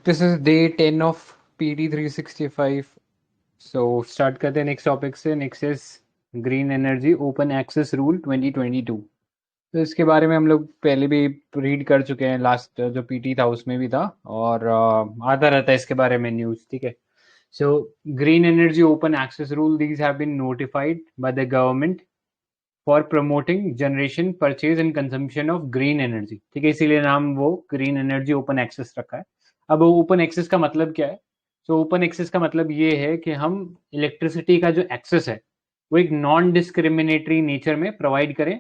This is day 10 of PT 365. So start करते हैं next topic से. Next is green energy open access rule 2022. तो इसके बारे में हम लोग पहले भी रीड कर चुके हैं. लास्ट जो पीटी था उसमें भी था और आता रहता है इसके बारे में न्यूज़. ठीक है. So green energy open access rule these have been notified by the government for promoting generation purchase and consumption of green energy. ठीक है, इसीलिए नाम वो ग्रीन एनर्जी ओपन एक्सेस रखा है. अब ओपन एक्सेस का मतलब क्या है? सो ओपन एक्सेस का मतलब ये है कि हम इलेक्ट्रिसिटी का जो एक्सेस है वो एक नॉन डिस्क्रिमिनेटरी नेचर में प्रोवाइड करें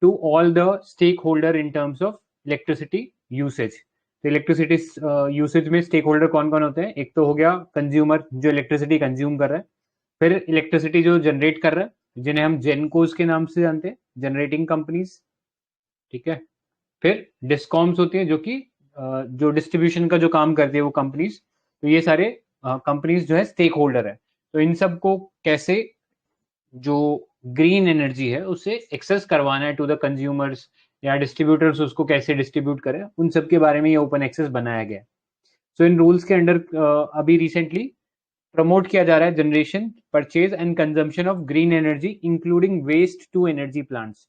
to all the stakeholder in terms of electricity usage. तो इलेक्ट्रिसिटी यूसेज में स्टेक होल्डर कौन कौन होते हैं? एक तो हो गया कंज्यूमर जो इलेक्ट्रिसिटी कंज्यूम कर रहा है, फिर इलेक्ट्रिसिटी जो जनरेट कर रहा है जिन्हें हम जेनकोस के नाम से जानते हैं, जनरेटिंग कंपनीज. ठीक है. फिर डिस्कॉम्स होती है जो कि जो डिस्ट्रीब्यूशन का जो काम करती है वो कंपनीज. तो ये सारे कंपनीज जो है स्टेक होल्डर है. तो इन सबको कैसे जो ग्रीन एनर्जी है उसे एक्सेस करवाना है टू द कंज्यूमर्स या डिस्ट्रीब्यूटर्स, उसको कैसे डिस्ट्रीब्यूट करें, उन सब के बारे में ये ओपन एक्सेस बनाया गया है. सो इन रूल्स के अंडर अभी रिसेंटली प्रमोट किया जा रहा है generation purchase and consumption of green energy including waste to energy plants.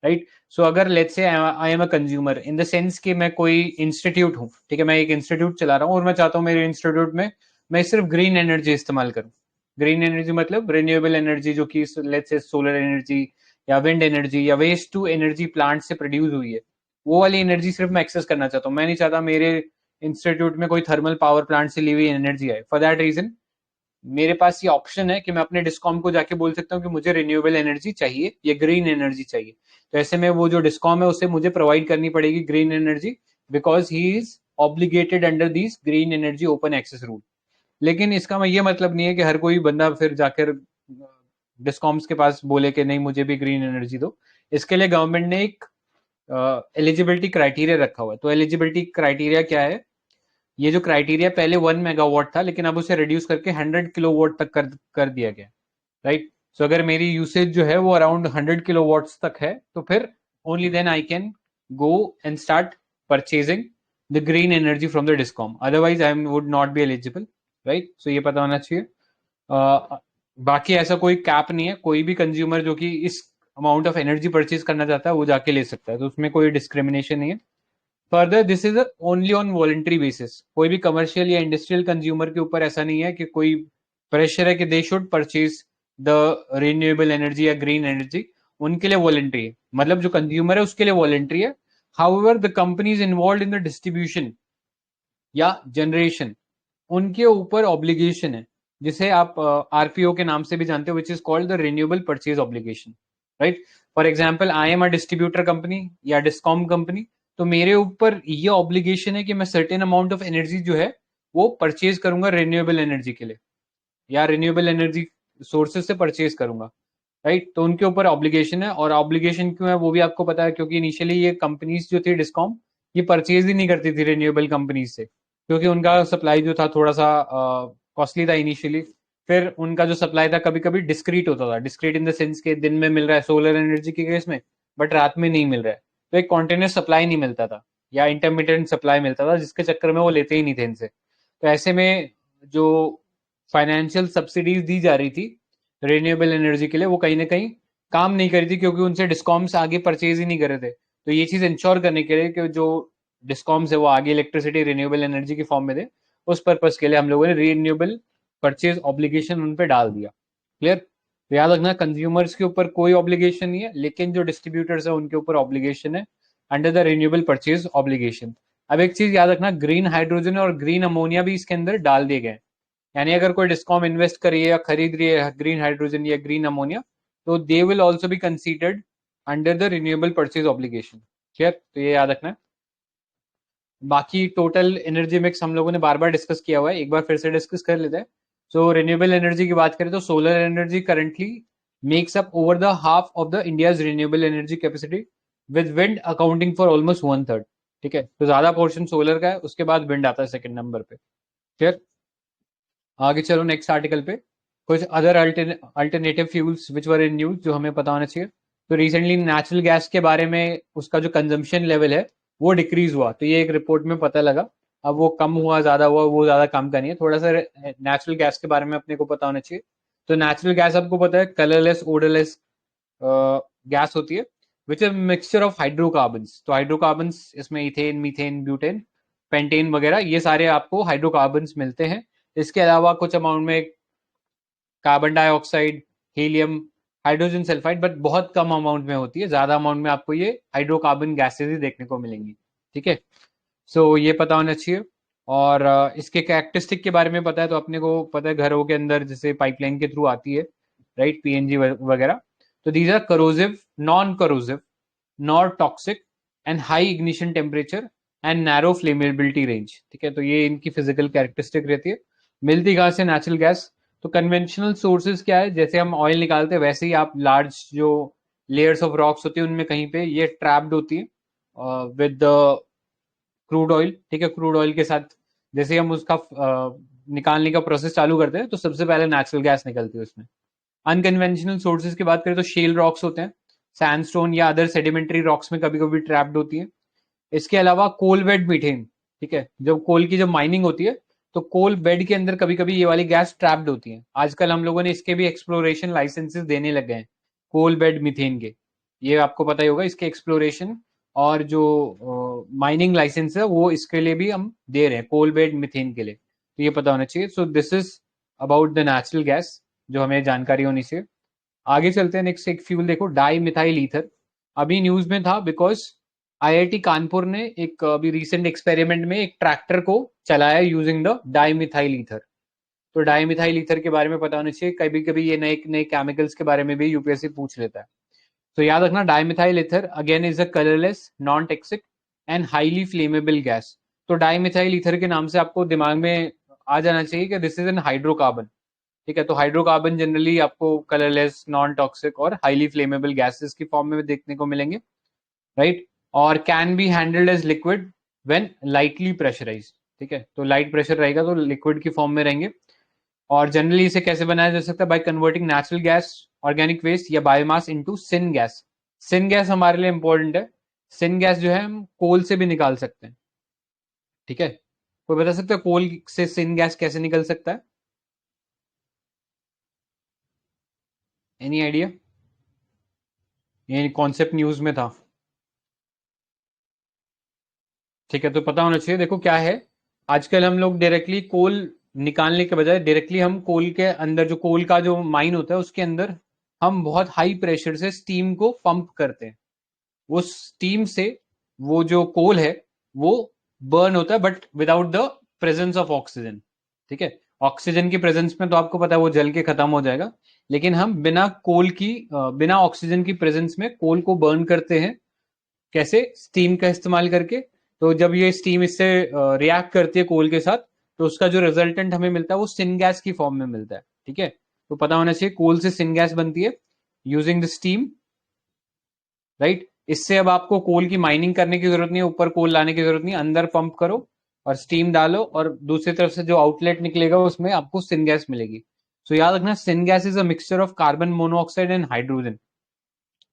Right. So अगर let's say I am a consumer in the sense कि मैं कोई इंस्टीट्यूट हूँ. ठीक है, मैं एक इंस्टीट्यूट चला रहा हूँ और मैं चाहता हूँ मेरे इंस्टीट्यूट में मैं सिर्फ ग्रीन एनर्जी इस्तेमाल करूँ. ग्रीन एनर्जी मतलब रिन्यूएबल एनर्जी जो कि लेट्स से सोलर एनर्जी या विंड एनर्जी या वेस्ट टू एनर्जी प्लांट से प्रोड्यूस हुई है, वो वाली एनर्जी सिर्फ मैं एक्सेस करना चाहता हूँ. मैं नहीं चाहता मेरे इंस्टीट्यूट में कोई थर्मल पावर प्लांट से ली हुई एनर्जी आए. फॉर दैट रीजन मेरे पास ये ऑप्शन है कि मैं अपने डिस्कॉम को जाके बोल सकता हूँ कि मुझे रिन्यूएबल एनर्जी चाहिए या ग्रीन एनर्जी चाहिए. तो ऐसे में वो जो डिस्कॉम है उसे मुझे प्रोवाइड करनी पड़ेगी green energy because he is obligated under this green energy open access rule. लेकिन इसका ये मतलब नहीं है कि हर कोई बंदा फिर जाकर डिस्कॉम्स के पास बोले कि नहीं मुझे भी ग्रीन एनर्जी दो. इसके लिए गवर्नमेंट ने एक एलिजिबिलिटी क्राइटेरिया रखा हुआ है. तो एलिजिबिलिटी क्राइटेरिया क्या है? ये जो क्राइटेरिया पहले 1 मेगावाट था लेकिन अब उसे रिड्यूस करके 100 किलोवाट तक कर दिया गया. राइट. सो अगर मेरी यूसेज जो है वो अराउंड 100 किलोवाट्स तक है तो फिर only then I can go and start purchasing the green energy from the discom. Otherwise I would not be eligible. Right. So ये पता होना चाहिए. बाकी ऐसा कोई कैप नहीं है. कोई भी कंज्यूमर जो कि इस अमाउंट ऑफ एनर्जी परचेज करना चाहता है वो जाके ले सकता है. तो उसमें कोई डिस्क्रिमिनेशन नहीं है. Further this is only on voluntary basis. कोई भी कमर्शियल या इंडस्ट्रियल कंज्यूमर के ऊपर ऐसा नहीं है कि कोई प्रेशर है कि they should purchase the renewable energy या ग्रीन एनर्जी. उनके लिए वॉलंटरी है. मतलब जो कंज्यूमर है उसके लिए वॉलंटरी है. However the companies involve in the distribution या जनरेशन उनके ऊपर ऑब्लिगेशन है जिसे आप आरपीओ के नाम से भी जानते हो, which is called the renewable purchase obligation. Right. For example I am a distributor company या डिस्कॉम कंपनी. तो मेरे ऊपर ये ऑब्लिगेशन है कि मैं सर्टेन अमाउंट ऑफ एनर्जी जो है वो परचेज करूंगा रिन्यूएबल एनर्जी के लिए या रिन्यूएबल एनर्जी सोर्सेज से परचेज करूंगा. राइट. तो उनके ऊपर ऑब्लिगेशन है. और ऑब्लिगेशन क्यों है वो भी आपको पता है क्योंकि इनिशियली ये कंपनीज जो थी डिस्कॉम ये परचेज ही नहीं करती थी रिन्यूएबल कंपनीज से क्योंकि उनका सप्लाई जो था थोड़ा सा कॉस्टली था इनिशियली. फिर उनका जो सप्लाई था कभी कभी डिस्क्रीट होता था. डिस्क्रीट इन द सेंस के दिन में मिल रहा है सोलर एनर्जी के केस में बट रात में नहीं मिल रहा है. तो एक कॉन्टिन्यूस सप्लाई नहीं मिलता था या इंटरमीडिएट सप्लाई मिलता था जिसके चक्कर में वो लेते ही नहीं थे इनसे. तो ऐसे में जो फाइनेंशियल सब्सिडीज दी जा रही थी रिन्यूएबल एनर्जी के लिए वो कहीं ना कहीं काम नहीं कर रही थी क्योंकि उनसे डिस्कॉम्स आगे परचेज ही नहीं कर रहे थे. तो ये चीज इंश्योर करने के लिए कि जो डिस्कॉम्स है वो आगे इलेक्ट्रिसिटी रिन्यूएबल एनर्जी के फॉर्म में दे, उस पर्पज के लिए हम लोगों ने रिन्यूएबल परचेज ऑब्लिगेशन उन पे डाल दिया. क्लियर. तो याद रखना कंज्यूमर्स के ऊपर कोई ऑब्लिगेशन नहीं है लेकिन जो डिस्ट्रीब्यूटर्स है उनके ऊपर ऑब्लिगेशन है under the renewable purchase obligation. अब एक चीज याद रखना, ग्रीन हाइड्रोजन और ग्रीन अमोनिया भी इसके अंदर डाल दिए गए. यानी अगर कोई डिस्कॉम इन्वेस्ट कर रही है या खरीद रही है ग्रीन हाइड्रोजन या ग्रीन अमोनिया तो they will also be considered under the renewable purchase obligation. Clear. तो ये याद रखना. बाकी टोटल एनर्जी मिक्स हम लोगों ने बार बार डिस्कस किया हुआ है, एक बार फिर से डिस्कस कर लेते हैं. सो रिन्यूएबल एनर्जी की बात करें तो solar energy currently makes up over the half of the India's renewable energy capacity with wind accounting for almost 1/3. ठीक है. तो ज्यादा पोर्शन सोलर का है, उसके बाद विंड आता है सेकंड नंबर पे. क्लियर. आगे चलो नेक्स्ट आर्टिकल पे. कुछ other alternative fuels which were in news जो हमें पता होना चाहिए. तो रिसेंटली नेचुरल गैस के बारे में उसका जो कंजम्पशन लेवल है वो डिक्रीज हुआ. तो ये एक रिपोर्ट में पता लगा. अब वो कम हुआ ज्यादा हुआ वो ज्यादा काम का नहीं है। थोड़ा सा नेचुरल गैस के बारे में अपने को पता होना चाहिए। तो नेचुरल गैस आपको पता है कलरलेस ओडरलेस गैस होती है which is mixture of hydrocarbons. तो हाइड्रोकार्बन्स इसमें इथेन मीथेन ब्यूटेन पेंटेन वगैरह ये सारे आपको हाइड्रोकार्बन्स मिलते हैं। इसके अलावा कुछ अमाउंट में carbon dioxide helium hydrogen sulphide but बहुत कम अमाउंट में होती है। ज्यादा अमाउंट में आपको ये हाइड्रोकार्बन गैसेज ही देखने को मिलेंगी। ठीक है, सो ये पता होना चाहिए। और इसके कैरेक्टरिस्टिक के बारे में पता है तो अपने को पता है घरों के अंदर जैसे पाइपलाइन के थ्रू आती है राइट पीएनजी वगैरह। तो these are corrosive non corrosive not toxic and high ignition temperature and narrow flammability range. ठीक है, तो ये इनकी फिजिकल कैरेक्टरिस्टिक रहती है। मिलती कहाँ से नेचुरल गैस? तो कन्वेंशनल सोर्सेज क्या है, जैसे हम ऑयल निकालते हैं वैसे ही आप लार्ज जो लेयर्स ऑफ रॉक्स होती है उनमें कहीं पे ये ट्रैप्ड होती है विद द क्रूड ऑयल। ठीक है, क्रूड ऑयल के साथ जैसे हम उसका निकालने का प्रोसेस चालू करते हैं तो सबसे पहले नेचुरल गैस निकलती है उसमें। अनकन्वेंशनल सोर्सेज की बात करें तो शेल रॉक्स होते हैं, सैंडस्टोन या अदर सेडिमेंट्री रॉक्स में कभी कभी ट्रैप्ड होती है। इसके अलावा कोल बेड मीथेन। ठीक है, जब कोल की जब माइनिंग होती है तो कोल बेड के अंदर कभी कभी ये वाली गैस ट्रैप्ड होती है। आजकल हम लोगों ने इसके भी एक्सप्लोरेशन लाइसेंसेस देने लग गए हैं कोल बेड मीथेन के। ये आपको पता ही होगा, इसके एक्सप्लोरेशन और जो माइनिंग लाइसेंस है वो इसके लिए भी हम दे रहे हैं कोल बेड मीथेन के लिए। तो ये पता होना चाहिए। So this is about the natural gas जो हमें जानकारी होनी चाहिए। आगे चलते हैं, नेक्स्ट एक फ्यूल देखो डाई मिथाइल ईथर। अभी न्यूज में था बिकॉज आईआईटी कानपुर ने एक अभी रिसेंट एक्सपेरिमेंट में एक ट्रैक्टर को चलाया using the di methyl ether. तो डाई मिथाइल ईथर के बारे में पता होना चाहिए। कभी कभी ये नए नए केमिकल्स के बारे में भी यूपीएससी पूछ लेता है। तो याद रखना di methyl ether again is a colourless non toxic and highly flammable gas. तो डाई मिथाइल ईथर के नाम से आपको दिमाग में आ जाना चाहिए कि दिस इज एन हाइड्रोकार्बन। ठीक है, तो हाइड्रोकार्बन जनरली आपको कलरलेस नॉन टॉक्सिक और हाईली फ्लेमेबल गैसेस की फॉर्म में देखने को मिलेंगे राइट। और can be handled as liquid when lightly pressurise. ठीक है, तो लाइट प्रेशर रहेगा तो लिक्विड की फॉर्म में रहेंगे। और जनरली इसे कैसे बनाया जा सकता है? By converting natural gas organic waste या biomass into syn gas. Syn gas हमारे लिए इंपॉर्टेंट है। सिन गैस जो है हम कोल से भी निकाल सकते हैं। ठीक है, कोई बता सकता है कोल से सिन गैस कैसे निकल सकता है? Any idea? ये कॉन्सेप्ट न्यूज में था। ठीक है, तो पता होना चाहिए। देखो क्या है, आजकल हम लोग डायरेक्टली कोल निकालने के बजाय डायरेक्टली हम कोल के अंदर जो कोल का जो माइन होता है उसके अंदर हम बहुत हाई प्रेशर से स्टीम को पंप करते हैं। वो स्टीम से वो जो कोल है वो बर्न होता है but without the presence of oxygen. ठीक है, ऑक्सीजन की प्रेजेंस में तो आपको पता है वो जल के खत्म हो जाएगा, लेकिन हम बिना कोल की बिना ऑक्सीजन की प्रेजेंस में कोल को बर्न करते हैं। कैसे? स्टीम का इस्तेमाल करके। तो जब ये स्टीम इससे रिएक्ट करती है कोल के साथ तो उसका जो रिजल्टेंट हमें मिलता है वो सिन गैस की फॉर्म में मिलता है। ठीक है, तो पता होना चाहिए कोल से सिन गैस बनती है यूजिंग द स्टीम राइट। इससे अब आपको कोल की माइनिंग करने की जरूरत नहीं है, ऊपर कोल लाने की जरूरत नहीं, अंदर पंप करो और स्टीम डालो और दूसरी तरफ से जो आउटलेट निकलेगा उसमें आपको सिन गैस मिलेगी। सो याद रखना syn gas is a mixture of carbon monoxide and hydrogen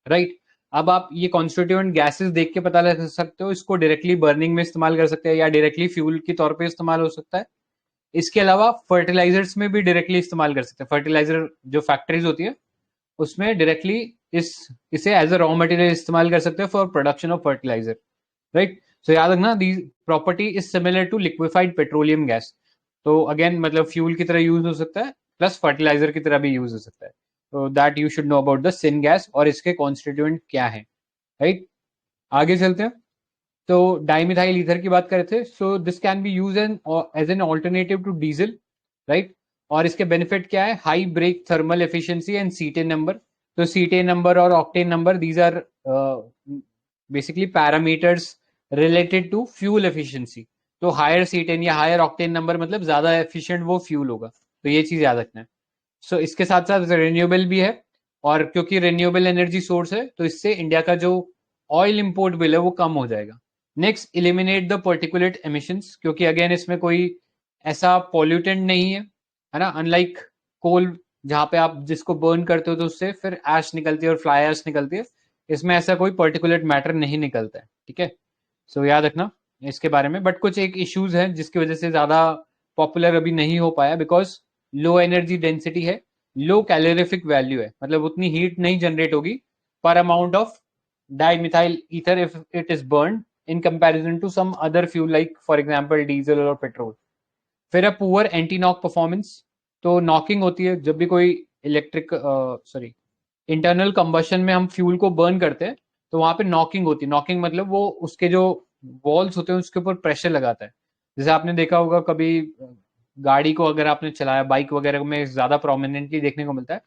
right. अब आप ये कॉन्स्टिट्यूएंट गैसेस देख के पता लगा सकते हो, इसको डायरेक्टली बर्निंग में इस्तेमाल कर सकते हैं या डायरेक्टली फ्यूल के तौर पे इस्तेमाल हो सकता है। इसके अलावा फर्टिलाइजर्स में भी डायरेक्टली इस्तेमाल कर सकते हैं। फर्टिलाइजर जो फैक्ट्रीज होती है उसमें डायरेक्टली इसे एज अ रॉ मटेरियल इस्तेमाल कर सकते हैं for production of fertilizer right. So याद रखना the property is similar to liquefied petroleum gas. तो अगेन मतलब फ्यूल की तरह यूज हो सकता है प्लस फर्टिलाइजर की तरह भी यूज हो सकता है। तो that you should know about the syn gas और इसके कॉन्स्टिट्यूएंट क्या है राइट। आगे चलते हैं। तो डाइमिथाइल ईथर की बात कर रहे थे। So this can be use as an alternative to diesel right. और इसके बेनिफिट क्या है? High brake thermal efficiency and cetane number. तो सीटेन नंबर और octane number these are basically parameters related to fuel efficiency. तो higher cetane या higher octane number मतलब ज्यादा एफिशिएंट वो फ्यूल होगा। तो ये चीज याद रखना है। सो इसके साथ साथ रिन्यूएबल भी है और क्योंकि रिन्यूएबल एनर्जी सोर्स है तो इससे इंडिया का जो ऑयल इंपोर्ट बिल है वो कम हो जाएगा। Next, eliminate the particulate emissions, क्योंकि अगेन इसमें कोई ऐसा पॉल्यूटेंट नहीं है ना, अनलाइक कोल जहां पे आप जिसको बर्न करते हो तो उससे फिर ऐश निकलती है और फ्लाई ऐश निकलती है। इसमें ऐसा कोई पर्टिकुलेट मैटर नहीं निकलता है। ठीक है, सो याद रखना। इसके बारे में, बट कुछ एक इश्यूज हैं जिसकी वजह से ज़्यादा पॉपुलर अभी नहीं हो पाया, बिकॉज लो एनर्जी डेंसिटी है, लो कैलोरीफिक वैल्यू है, मतलब उतनी हीट नहीं जनरेट होगी पर amount of dimethyl ether if it is burn in comparison to some other fuel like for example diesel और पेट्रोल। फिर है पुअर एंटी नॉक परफॉर्मेंस। तो नॉकिंग होती है जब भी कोई इलेक्ट्रिक सॉरी इंटरनल कंबशन में हम फ्यूल को बर्न करते हैं तो वहां पे नॉकिंग होती है। नॉकिंग मतलब वो उसके जो वॉल्स होते हैं उसके ऊपर प्रेशर लगाता है। जैसे आपने देखा होगा कभी गाड़ी को अगर आपने चलाया, बाइक वगैरह में ज्यादा प्रोमिनेंटली देखने को मिलता है,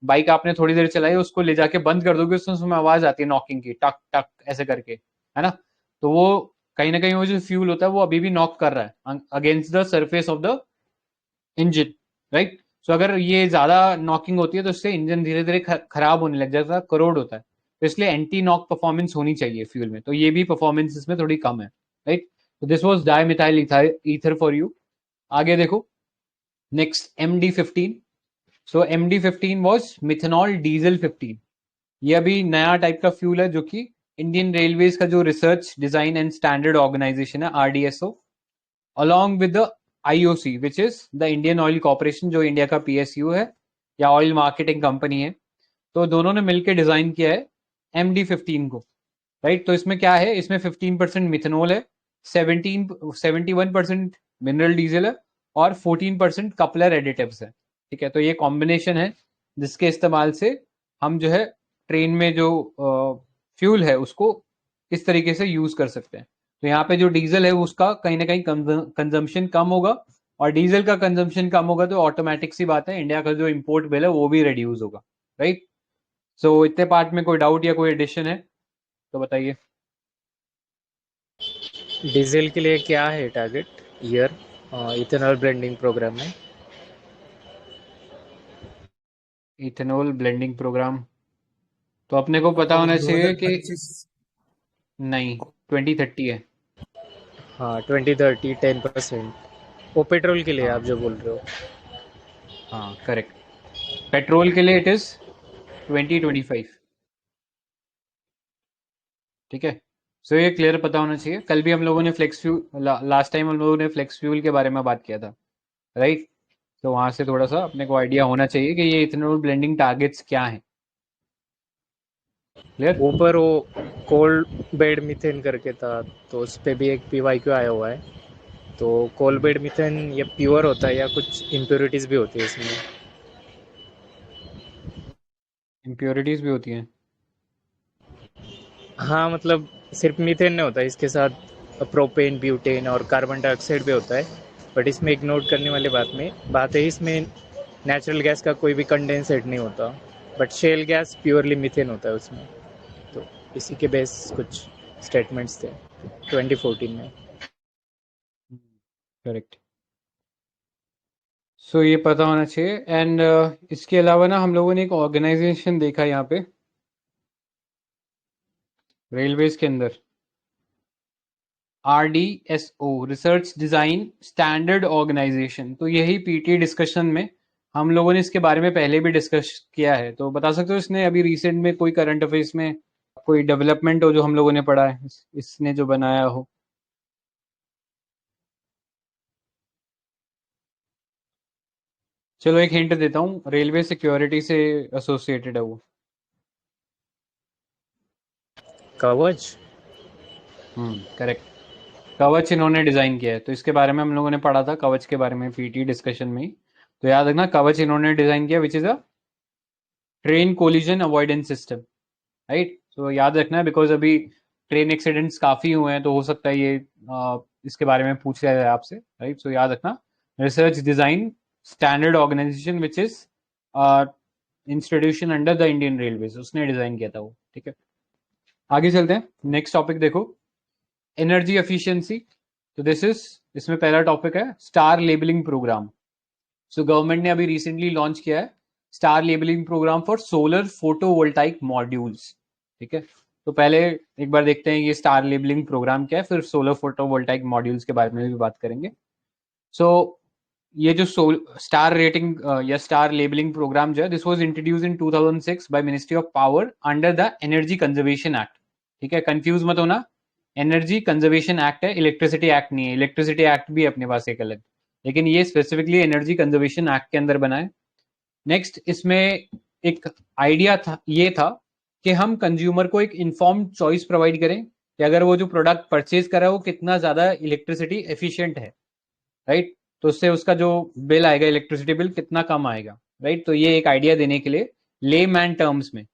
बाइक आपने थोड़ी देर चलाई उसको ले जाके बंद कर दोगे उसमें आवाज आती है नॉकिंग की, टक टक ऐसे करके, है ना। तो वो कहीं ना कहीं वो जो फ्यूल होता है वो अभी भी नॉक कर रहा है against the surface of the engine, right. So अगर ये ज्यादा नॉकिंग होती है तो इससे इंजन धीरे धीरे खराब होने लग जाता है, करोड होता है। तो इसलिए एंटी नॉक परफॉर्मेंस होनी चाहिए फ्यूल में, तो ये भी परफॉर्मेंस इसमें थोड़ी कम है, राइट। तो this was dimethyl ether for you. आगे देखो, next MD15। So MD15 was methanol diesel 15। ये अभी नया टाइप का फ्यूल है जो कि इंडियन रेलवेज का जो research design and standard organisation है RDSO along with the IOC which is the Indian Oil Corporation जो इंडिया का PSU है या ऑयल मार्केटिंग कंपनी है, तो दोनों ने मिलकर डिजाइन किया है MD15 को, राइट। तो इसमें क्या है, इसमें 15% मिथेनॉल है, 71% मिनरल डीजल है और 14% कपलर एडिटिव्स है, ठीक है। तो ये कॉम्बिनेशन है जिसके इस्तेमाल से हम जो है ट्रेन में जो फ्यूल है उसको इस तरीके से यूज कर सकते हैं। तो यहाँ पे जो डीजल है उसका कहीं ना कहीं कंजम्पशन कम होगा, और डीजल का कंजम्पशन कम होगा तो ऑटोमेटिक सी बात है इंडिया का जो इम्पोर्ट बिल है वो भी रिड्यूस होगा, राइट। सो इतने पार्ट में कोई डाउट या कोई एडिशन है तो बताइए। डीजल के लिए क्या है target year ethanol blending programme में? इथेनॉल ब्लेंडिंग प्रोग्राम तो अपने को पता और होना चाहिए कि 2025। नहीं, 2030 है। हाँ, 2030 10%। वो पेट्रोल के लिए हाँ आप जो बोल रहे हो? हाँ करेक्ट। पेट्रोल के लिए इट इज 2025, ठीक है। सो ये क्लियर पता होना चाहिए। कल भी हम लोगों ने फ्लेक्स फ्यूल लास्ट टाइम हम लोगों ने फ्लेक्स फ्यूल के बारे में बात किया था, राइट। तो वहां से थोड़ा सा अपने को आइडिया होना चाहिए कि ये इथेनॉल ब्लेंडिंग टारगेट्स क्या हैं, क्लियर। ऊपर वो कोल्ड बेड मीथेन करके था, तो उस पे भी एक PYQ आया हुआ है। तो कोल्ड बेड मीथेन ये प्योर होता है या कुछ इम्प्योरिटीज भी होती है इसमें? इम्प्योरिटीज भी होती हैं। हाँ, मतलब सिर्फ मीथेन नहीं होता, इसके साथ प्रोपेन, ब्यूटेन और कार्बन डाइऑक्साइड भी होता है। बट इसमें एक नोट करने वाली बात है, इसमें नेचुरल गैस का कोई भी कंडेंसेट नहीं होता, but shell gas purely methane होता है उसमें। तो इसी के बेस कुछ स्टेटमेंट्स थे 2014 में। करेक्ट। सो ये पता होना चाहिए। एंड इसके अलावा ना हम लोगों ने एक ऑर्गेनाइजेशन देखा यहाँ पे रेलवेज के अंदर, RDSO research design standard organisation. तो यही PT डिस्कशन में हम लोगों ने इसके बारे में पहले भी डिस्कस किया है। तो बता सकते हो इसने अभी रिसेंट में कोई करंट अफेयर्स में कोई डेवलपमेंट हो जो हम लोगों ने पढ़ा है, इसने जो बनाया हो। चलो एक हिंट देता हूँ, रेलवे सिक्योरिटी से एसोसिएटेड है वो। कवच। करेक्ट। कवच इन्होंने डिजाइन किया है, तो इसके बारे में हम लोगों ने पढ़ा था कवच के बारे में PT डिस्कशन में ही। तो याद रखना कवच इन्होंने डिजाइन किया विच is a train collision avoidance system, right. तो याद रखना है बिकॉज अभी ट्रेन एक्सीडेंट्स काफी हुए हैं तो हो सकता है ये इसके बारे में पूछ लिया जाए आपसे, राइट। सो याद रखना research design standard organisation which is institution under the Indian Railways, उसने डिजाइन किया था वो, ठीक है। आगे चलते हैं, नेक्स्ट टॉपिक देखो, एनर्जी एफिशिएंसी। तो इसमें पहला टॉपिक है star labelling programme. So government ने अभी रिसेंटली लॉन्च किया है star labelling programme for solar photovoltaic modules, ठीक है। तो पहले एक बार देखते हैं ये स्टार लेबलिंग प्रोग्राम क्या है, फिर सोलर फोटोवोल्टाइक मॉड्यूल्स के बारे में भी बात करेंगे। सो ये जो स्टार रेटिंग या स्टार लेबलिंग प्रोग्राम जो है, this was introduced in 2006 by ministry of power under the energy conservation act, ठीक है। कंफ्यूज मत होना, एनर्जी कंजर्वेशन एक्ट है, इलेक्ट्रिसिटी एक्ट नहीं है। इलेक्ट्रिसिटी एक्ट भी अपने पास एक अलग, लेकिन ये स्पेसिफिकली एनर्जी कंजर्वेशन एक्ट के अंदर बना है। नेक्स्ट इसमें एक आइडिया था, ये था कि हम कंज्यूमर को एक इन्फॉर्म्ड चॉइस प्रोवाइड करें कि अगर वो जो प्रोडक्ट परचेज कर रहा है वो कितना ज्यादा इलेक्ट्रिसिटी एफिशिएंट है, राइट। तो उससे उसका जो बिल आएगा, इलेक्ट्रिसिटी बिल कितना कम आएगा, राइट। तो ये एक आइडिया देने के लिए ले मैन टर्म्स में,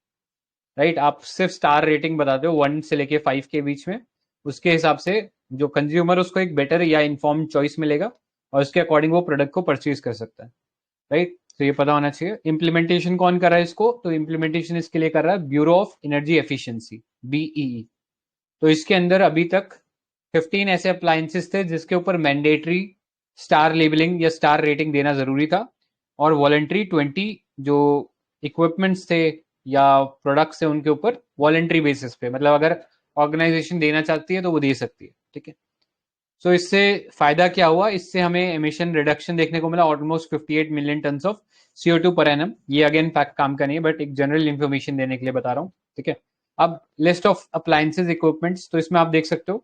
राइट, आप सिर्फ स्टार रेटिंग बताते हो 1 से लेके 5 के बीच में, उसके हिसाब से जो कंज्यूमर उसको एक बेटर या इन्फॉर्म्ड चॉइस मिलेगा और उसके अकॉर्डिंग वो प्रोडक्ट को परचेज कर सकता है, राइट। तो ये पता होना चाहिए। इम्प्लीमेंटेशन कौन कर रहा है इसको, तो इम्प्लीमेंटेशन इसके लिए कर रहा है bureau of energy efficiency, BEE. तो इसके अंदर अभी तक 15 ऐसे अप्लायंसेस थे जिसके ऊपर मैंडेटरी स्टार लेबलिंग या स्टार रेटिंग देना जरूरी था, और वॉलेंट्री 20 जो इक्विपमेंट्स थे या प्रोडक्ट्स थे उनके ऊपर वॉलेंट्री बेसिस पे, मतलब अगर ऑर्गेनाइजेशन देना चाहती है तो वो दे सकती है, ठीक है। सो इससे फायदा क्या हुआ, इससे हमें एमिशन रिडक्शन देखने को मिला, almost 58 million ton of CO2 per annum. ये अगेन फैक्ट काम का नहीं है, बट एक जनरल इन्फॉर्मेशन देने के लिए बता रहा हूँ, ठीक है। अब लिस्ट ऑफ अप्लायंसेज इक्विपमेंट्स, तो इसमें आप देख सकते हो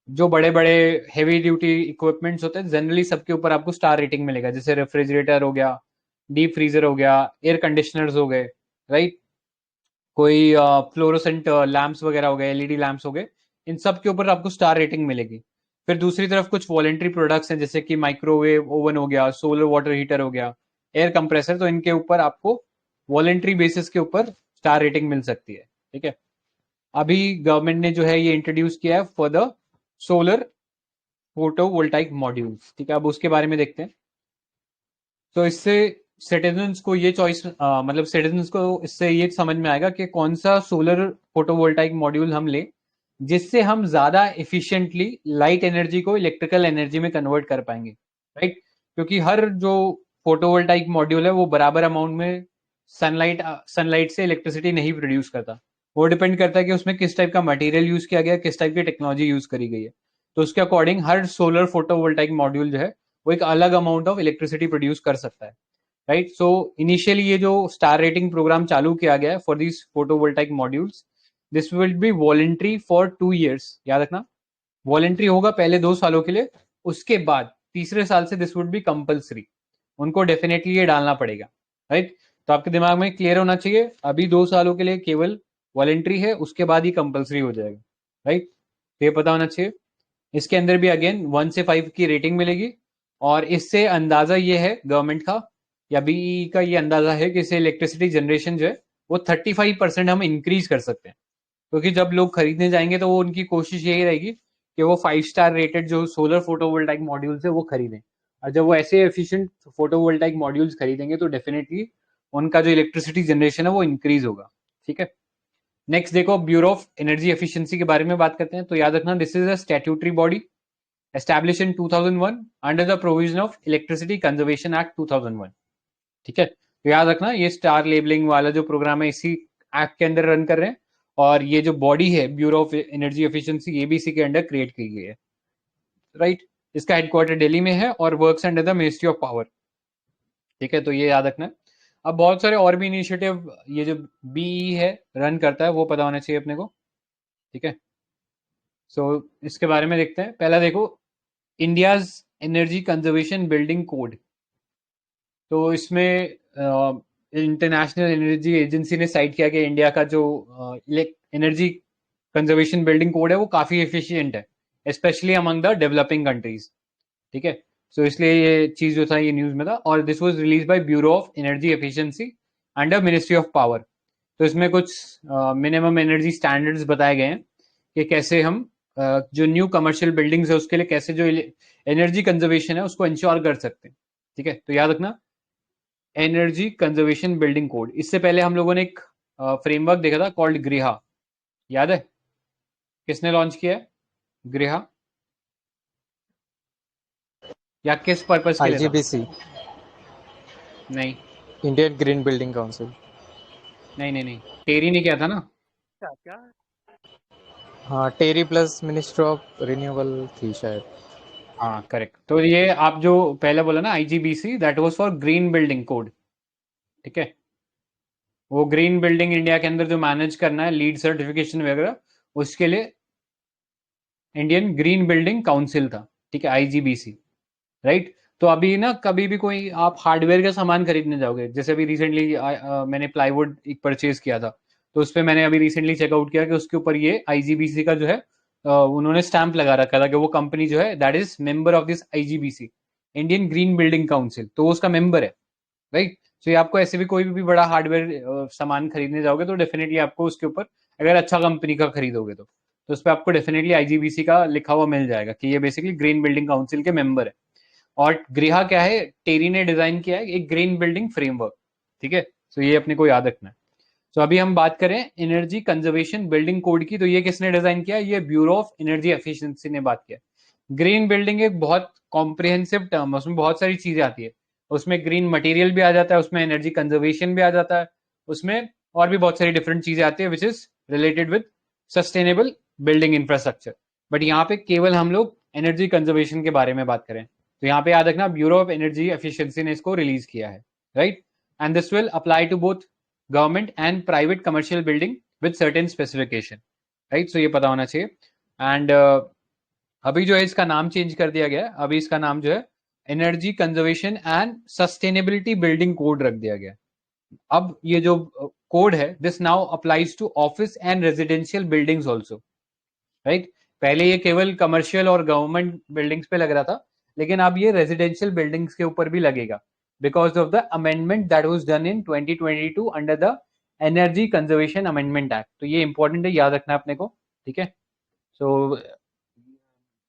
जो बड़े बड़े हैवी ड्यूटी इक्विपमेंट्स होते हैं जनरली सबके ऊपर आपको स्टार रेटिंग मिलेगा, जैसे रेफ्रिजरेटर हो गया, डीप फ्रीजर हो गया, एयर कंडीशनर्स हो गए, राइट, कोई फ्लोरोसेंट लैंप्स वगैरह हो गए, एलईडी लैंप्स हो गए, इन सब के ऊपर आपको स्टार रेटिंग मिलेगी। फिर दूसरी तरफ कुछ वॉलेंट्री प्रोडक्ट्स हैं जैसे कि माइक्रोवेव ओवन हो गया, सोलर वाटर हीटर हो गया, एयर कंप्रेसर, तो इनके ऊपर आपको वॉलेंट्री बेसिस के ऊपर स्टार रेटिंग मिल सकती है, ठीक है। अभी गवर्नमेंट ने जो है ये इंट्रोड्यूस किया है for the solar photovoltaic modules, ठीक है। अब उसके बारे में देखते हैं। तो इससे सिटीजन्स को ये चॉइस, मतलब सिटीजन्स को इससे ये समझ में आएगा कि कौन सा सोलर फोटोवोल्टाइक मॉड्यूल हम ले जिससे हम ज्यादा इफिशिएंटली लाइट एनर्जी को इलेक्ट्रिकल एनर्जी में कन्वर्ट कर पाएंगे, राइट। क्योंकि हर जो फोटोवोल्टाइक मॉड्यूल है वो बराबर अमाउंट में सनलाइट सनलाइट से इलेक्ट्रिसिटी नहीं प्रोड्यूस करता। वो डिपेंड करता है कि उसमें किस टाइप का मटेरियल यूज किया गया, किस टाइप की टेक्नोलॉजी यूज करी गई है। तो उसके अकॉर्डिंग हर सोलर फोटोवोल्टाइक मॉड्यूल जो है वो एक अलग अमाउंट ऑफ इलेक्ट्रिसिटी प्रोड्यूस कर सकता है, राइट। सो इनिशियली ये जो स्टार रेटिंग प्रोग्राम चालू किया गया है for these photovoltaic modules, this will B voluntary for 2 years, याद रखना। वॉलेंट्री होगा पहले 2 सालों के लिए, उसके बाद तीसरे साल से दिस वुड बी कंपल्सरी, उनको डेफिनेटली ये डालना पड़ेगा, राइट। तो आपके दिमाग में क्लियर होना चाहिए, अभी 2 सालों के लिए केवल वॉलेंट्री है, उसके बाद ही कंपल्सरी हो जाएगा, राइट। तो ये पता होना चाहिए। इसके अंदर भी अगेन 1 से 5 की रेटिंग मिलेगी, और इससे अंदाजा ये है गवर्नमेंट का या बीई का, ये अंदाजा है कि इससे इलेक्ट्रिसिटी जनरेशन जो है वो 35% हम इंक्रीज कर सकते हैं। क्योंकि जब लोग खरीदने जाएंगे तो वो उनकी कोशिश यही रहेगी कि वो 5 स्टार रेटेड जो सोलर फोटोवोल्टाइक मॉड्यूल्स है वो खरीदें, और जब वो ऐसे एफिशिएंट फोटोवोल्टाइक मॉड्यूल्स खरीदेंगे तो डेफिनेटली उनका जो इलेक्ट्रिसिटी जनरेशन है वो इंक्रीज होगा, ठीक है। नेक्स्ट देखो, ब्यूरो ऑफ एनर्जी एफिशिएंसी के बारे में बात करते हैं। तो याद रखना, this is a statutory body established in 2001 under the provision of Electricity Conservation Act 2001, ठीक है। तो याद रखना ये स्टार लेबलिंग वाला जो प्रोग्राम है इसी एक्ट के अंदर रन कर रहे हैं, और ये जो बॉडी है ब्यूरो ऑफ एनर्जी एफिशिएंसी ये भी इसी के अंडर क्रिएट की गई है, राइट। इसका हेडक्वार्टर दिल्ली में है और works under the ministry of power, ठीक है। तो ये याद रखना। अब बहुत सारे और भी इनिशिएटिव ये जो बीई है रन करता है वो पता होना चाहिए अपने को, ठीक है। सो इसके बारे में देखते हैं। पहला देखो, India's energy conservation building code. तो इसमें इंटरनेशनल एनर्जी एजेंसी ने साइट किया कि इंडिया का जो एनर्जी कंजर्वेशन बिल्डिंग कोड है वो काफी एफिशिएंट है, specially among the developing countries, ठीक है। सो इसलिए ये चीज जो था ये न्यूज में था, और this was release by Bureau of energy efficiency under ministry of power. तो इसमें कुछ मिनिमम एनर्जी स्टैंडर्ड्स बताए गए हैं कि कैसे हम जो न्यू कमर्शियल बिल्डिंग्स है उसके लिए कैसे जो एनर्जी कंजर्वेशन है उसको इंश्योर कर सकते हैं, ठीक है। तो याद रखना, एनर्जी कंजर्वेशन बिल्डिंग कोड। इससे पहले हम लोगों ने एक फ्रेमवर्क देखा था कॉल्ड गृहा, याद है, किसने लॉन्च किया है गृहा, या किस पर्पस के लिए था? आईजीबीसी, नहीं इंडियन ग्रीन बिल्डिंग काउंसिल। नहीं नहीं नहीं, टेरी ने किया था ना। क्या क्या? हाँ, टेरी प्लस मिनिस्टर ऑफ रिन्यूएबल थी शायद। हाँ करेक्ट। तो ये आप जो पहले बोला ना IGBC, that was for green building code, ठीक है। वो ग्रीन बिल्डिंग इंडिया के अंदर जो मैनेज करना है लीड सर्टिफिकेशन वगैरह उसके लिए इंडियन ग्रीन बिल्डिंग काउंसिल था, ठीक है, आईजीबीसी, राइट। तो अभी ना कभी भी कोई आप हार्डवेयर का सामान खरीदने जाओगे, जैसे अभी रिसेंटली मैंने प्लाईवुड एक परचेज किया था, तो उस पर मैंने अभी रिसेंटली चेकआउट किया कि उसके ऊपर ये आईजीबीसी का जो है उन्होंने स्टैंप लगा रखा था कि वो कंपनी जो है that is member of this IGBC, Indian green building council, तो वो उसका मेंबर है, राइट। सो ये आपको ऐसे भी कोई भी बड़ा हार्डवेयर सामान खरीदने जाओगे तो डेफिनेटली आपको उसके ऊपर, अगर अच्छा कंपनी का खरीदोगे तो उस पर आपको डेफिनेटली आईजीबीसी का लिखा हुआ मिल जाएगा कि ये बेसिकली ग्रीन बिल्डिंग काउंसिल के मेंबर है। और गृहा क्या है, टेरी ने डिजाइन किया है एक ग्रीन बिल्डिंग फ्रेमवर्क, ठीक है। सो ये अपने को याद रखना है। तो अभी हम बात करें एनर्जी कंजर्वेशन बिल्डिंग कोड की, तो ये किसने डिजाइन किया, ये ब्यूरो ऑफ एनर्जी एफिशिएंसी ने बात किया। ग्रीन बिल्डिंग एक बहुत कॉम्प्रिहेंसिव टर्म है, उसमें बहुत सारी चीजें आती है, उसमें ग्रीन मटेरियल भी आ जाता है, उसमें एनर्जी कंजर्वेशन भी आ जाता है, उसमें और भी बहुत सारी डिफरेंट चीजें आती है which is related with sustainable building infrastructure. But यहाँ पे केवल हम लोग एनर्जी कंजर्वेशन के बारे में बात करें, तो यहाँ पे याद रखना ब्यूरो ऑफ एनर्जी एफिशिएंसी ने इसको रिलीज किया है, right. And this will apply to both government and private commercial building with certain specification, right. So ये पता होना चाहिए। एंड अभी जो है इसका नाम चेंज कर दिया गया है, अभी इसका नाम जो है energy conservation and sustainability building code रख दिया गया। अब ये जो कोड है this now applies to office and residential buildings also, right. पहले ये केवल कमर्शियल और गवर्नमेंट बिल्डिंग्स पे लग रहा था, लेकिन अब ये रेजिडेंशियल बिल्डिंग्स के ऊपर भी लगेगा because of the amendment that was done in 2022 under the energy conservation amendment act. तो ये इंपॉर्टेंट है, याद रखना अपने को, ठीक है। सो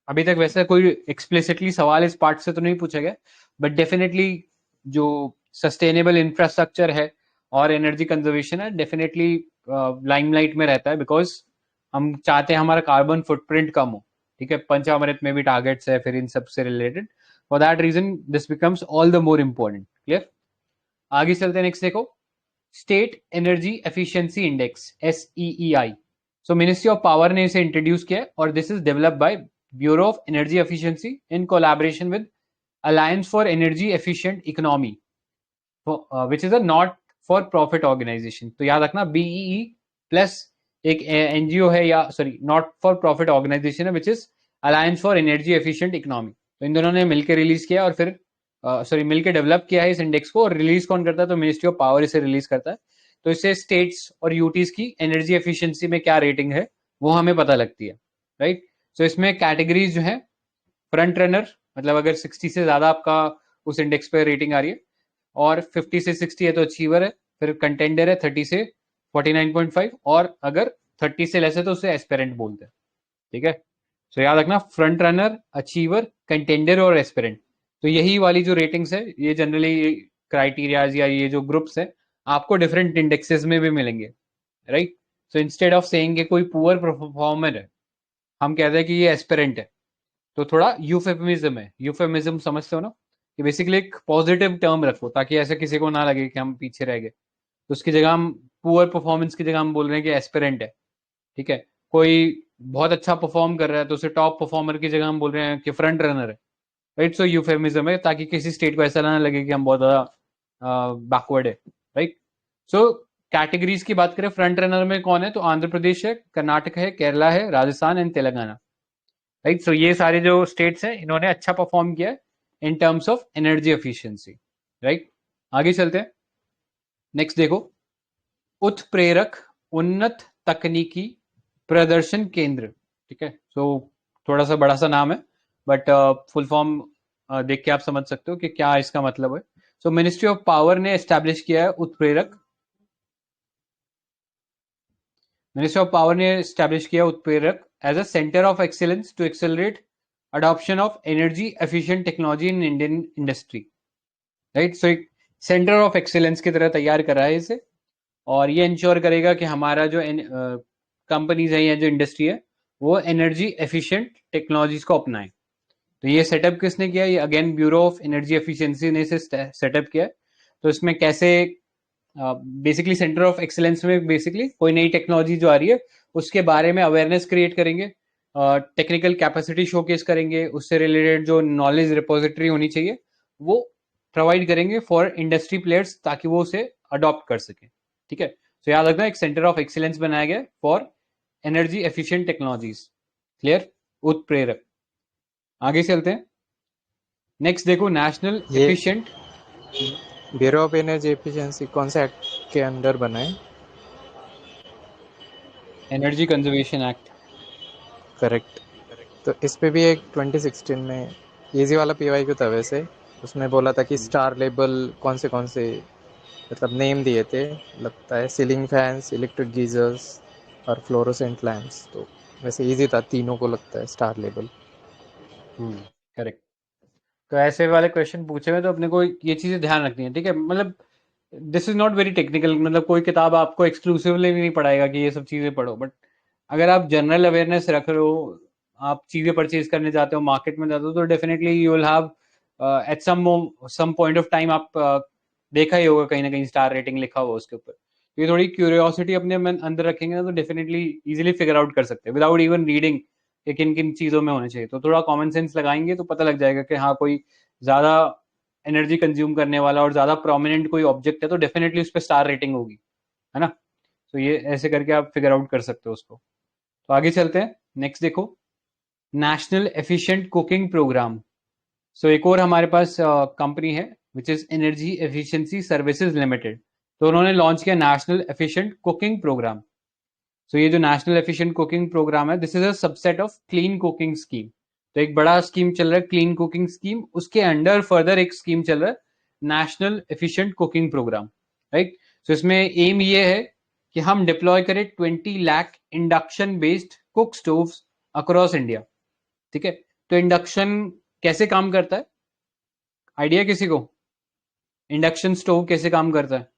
अभी तक वैसे कोई एक्सप्लिसिटली सवाल इस पार्ट से तो नहीं पूछा गया, बट डेफिनेटली जो सस्टेनेबल इंफ्रास्ट्रक्चर है और एनर्जी कंजर्वेशन है डेफिनेटली लाइमलाइट में रहता है, बिकॉज हम चाहते हैं हमारा कार्बन फुटप्रिंट कम हो, ठीक है। पंचामृत में भी टारगेट्स है फिर इन सब से related, for that reason this becomes all the more important, clear. आगे चलते हैं, नेक्स्ट देखो, state energy efficiency index SEEI। So ministry of power ने इसे इंट्रोड्यूस किया है और this is developed by Bureau of energy Efficiency in collaboration with Alliance for Energy Efficient Economy which is a not for profit organisation. तो याद रखना BEE plus एक NGO है, या sorry not for profit organisation है which is alliance for Energy Efficient economy. तो इन दोनों ने मिलकर रिलीज किया और फिर सॉरी मिलकर डेवलप किया है इस इंडेक्स को, और रिलीज कौन करता है, तो मिनिस्ट्री ऑफ पावर इसे रिलीज करता है। तो इससे स्टेट्स और यूटीज की एनर्जी एफिशिएंसी में क्या रेटिंग है वो हमें पता लगती है, राइट। सो इसमें कैटेगरीज जो है, फ्रंट रनर, मतलब अगर 60 से ज्यादा आपका उस इंडेक्स पे रेटिंग आ रही है, और 50 से 60 है तो अचीवर है, फिर कंटेंडर है 30 से 49.5, और अगर 30 से लेस है तो उसे एस्पेरेंट बोलते हैं, ठीक है। सो याद रखना फ्रंट रनर, अचीवर, कंटेंडर और एस्पेरेंट, तो यही वाली जो रेटिंग्स है ये जनरली क्राइटेरियाज या ये जो ग्रुप्स है आपको डिफरेंट इंडेक्सेस में भी मिलेंगे, right. So instead of saying कि कोई पुअर परफॉर्मर है, हम कहते हैं कि ये एस्पेरेंट है, तो थोड़ा यूफेमिज्म है, यूफेमिज्म समझते हो ना, कि बेसिकली एक पॉजिटिव टर्म रखो ताकि ऐसे किसी को ना लगे कि हम पीछे रह गए, तो उसकी जगह हम पुअर परफॉर्मेंस की जगह हम बोल रहे हैं कि एस्पिरेंट है, ठीक है। कोई बहुत अच्छा परफॉर्म कर रहा है तो उसे टॉप परफॉर्मर की जगह हम बोल रहे हैं कि फ्रंट रनर है, राइट। सो यूफेमिज्म है ताकि किसी स्टेट को ऐसा ना लगे कि हम बहुत ज्यादा बैकवर्ड है, राइट। सो कैटेगरीज की बात करें, फ्रंट रनर में कौन है, तो आंध्र प्रदेश है, कर्नाटक है, केरला है, Rajasthan and Telangana, right. So ये सारे जो स्टेट्स हैं इन्होंने अच्छा परफॉर्म किया है इन terms of energy efficiency, right. आगे चलते हैं, नेक्स्ट देखो, उत्प्रेरक उन्नत तकनीकी प्रदर्शन केंद्र, ठीक है। सो थोड़ा सा बड़ा सा नाम है, बट फुल फॉर्म देख के आप समझ सकते हो कि क्या इसका मतलब है। सो मिनिस्ट्री ऑफ पावर ने एस्टैब्लिश किया है उत्प्रेरक, मिनिस्ट्री ऑफ पावर ने एस्टैब्लिश किया Utprerak as a centre of excellence to accelerate adoption of energy efficient technology in Indian industry, right. So एक सेंटर ऑफ एक्सीलेंस की तरह तैयार कर रहा है इसे, और ये इंश्योर करेगा कि हमारा जो कंपनीज है या जो इंडस्ट्री है वो एनर्जी एफिशिएंट टेक्नोलॉजीज को अपनाए। तो ये सेटअप किसने किया, ये again bureau of energy efficiency ने इसे सेटअप किया। तो इसमें कैसे बेसिकली सेंटर ऑफ एक्सीलेंस में बेसिकली कोई नई टेक्नोलॉजी जो आ रही है उसके बारे में अवेयरनेस क्रिएट करेंगे, टेक्निकल कैपेसिटी शोकेस करेंगे, उससे रिलेटेड जो नॉलेज रिपोजिटरी होनी चाहिए वो प्रोवाइड करेंगे फॉर इंडस्ट्री प्लेयर्स ताकि वो उसे अडॉप्ट कर सके, ठीक है। तो याद रखना एक सेंटर ऑफ एक्सीलेंस बनाया गया for Energy efficient technologies, clear. उत्प्रेरक। आगे चलते हैं। नेक्स्ट देखो, नेशनल ये efficient. Bureau of energy efficiency कौन से एक्ट के अंडर बना है? Energy conservation act. करेक्ट। तो इस पे भी एक 2016 में इजी वाला PYQ था वैसे। उसमें बोला था कि स्टार लेबल कौन से मतलब नेम दिए थे, लगता है सीलिंग फैंस, इलेक्ट्रिक गीजर्स और फ्लोरोसेंट लैम्प्स। तो वैसे इजी था, तीनों को लगता है स्टार लेबल। करेक्ट। तो ऐसे वाले क्वेश्चन पूछे हुए तो अपने को ये चीजें ध्यान रखनी है, ठीक है। मतलब this is not very technical, मतलब कोई किताब आपको एक्सक्लूसिवली नहीं पढ़ाएगा कि ये सब चीजें पढ़ो, बट अगर आप जनरल अवेयरनेस रख रहे हो, आप चीजें परचेज करने जाते हो, मार्केट में जाते हो, तो definitely you will have at some point of time आप देखा ही होगा कहीं ना कहीं स्टार रेटिंग लिखा हुआ उसके ऊपर। तो ये थोड़ी क्यूरियोसिटी अपने मन अंदर रखेंगे ना, तो डेफिनेटली इजीली फिगर आउट कर सकते हैं विदाउट इवन रीडिंग कि किन किन चीजों में होना चाहिए। तो थोड़ा कॉमन सेंस लगाएंगे तो पता लग जाएगा कि हाँ, कोई ज्यादा एनर्जी कंज्यूम करने वाला और ज्यादा प्रोमिनेंट कोई ऑब्जेक्ट है तो डेफिनेटली उस पर स्टार रेटिंग होगी, है ना। तो ये ऐसे करके आप फिगर आउट कर सकते हो उसको। तो आगे चलते हैं। नेक्स्ट देखो, national efficient cooking programme. So एक और हमारे पास कंपनी है which is energy efficiency services limited. तो उन्होंने लॉन्च किया national efficient cooking programme. So ये जो नेशनल एफिशिएंट कुकिंग प्रोग्राम है, this is a subset of clean cooking scheme. तो एक बड़ा स्कीम चल रहा है क्लीन कुकिंग स्कीम, उसके अंडर फर्दर एक स्कीम चल रहा है national efficient cooking programme, right. So इसमें एम ये है कि हम डिप्लॉय करें 20 lakh induction based cook stoves across India, ठीक है। तो इंडक्शन कैसे काम करता है, आइडिया किसी को? इंडक्शन स्टोव कैसे काम करता है?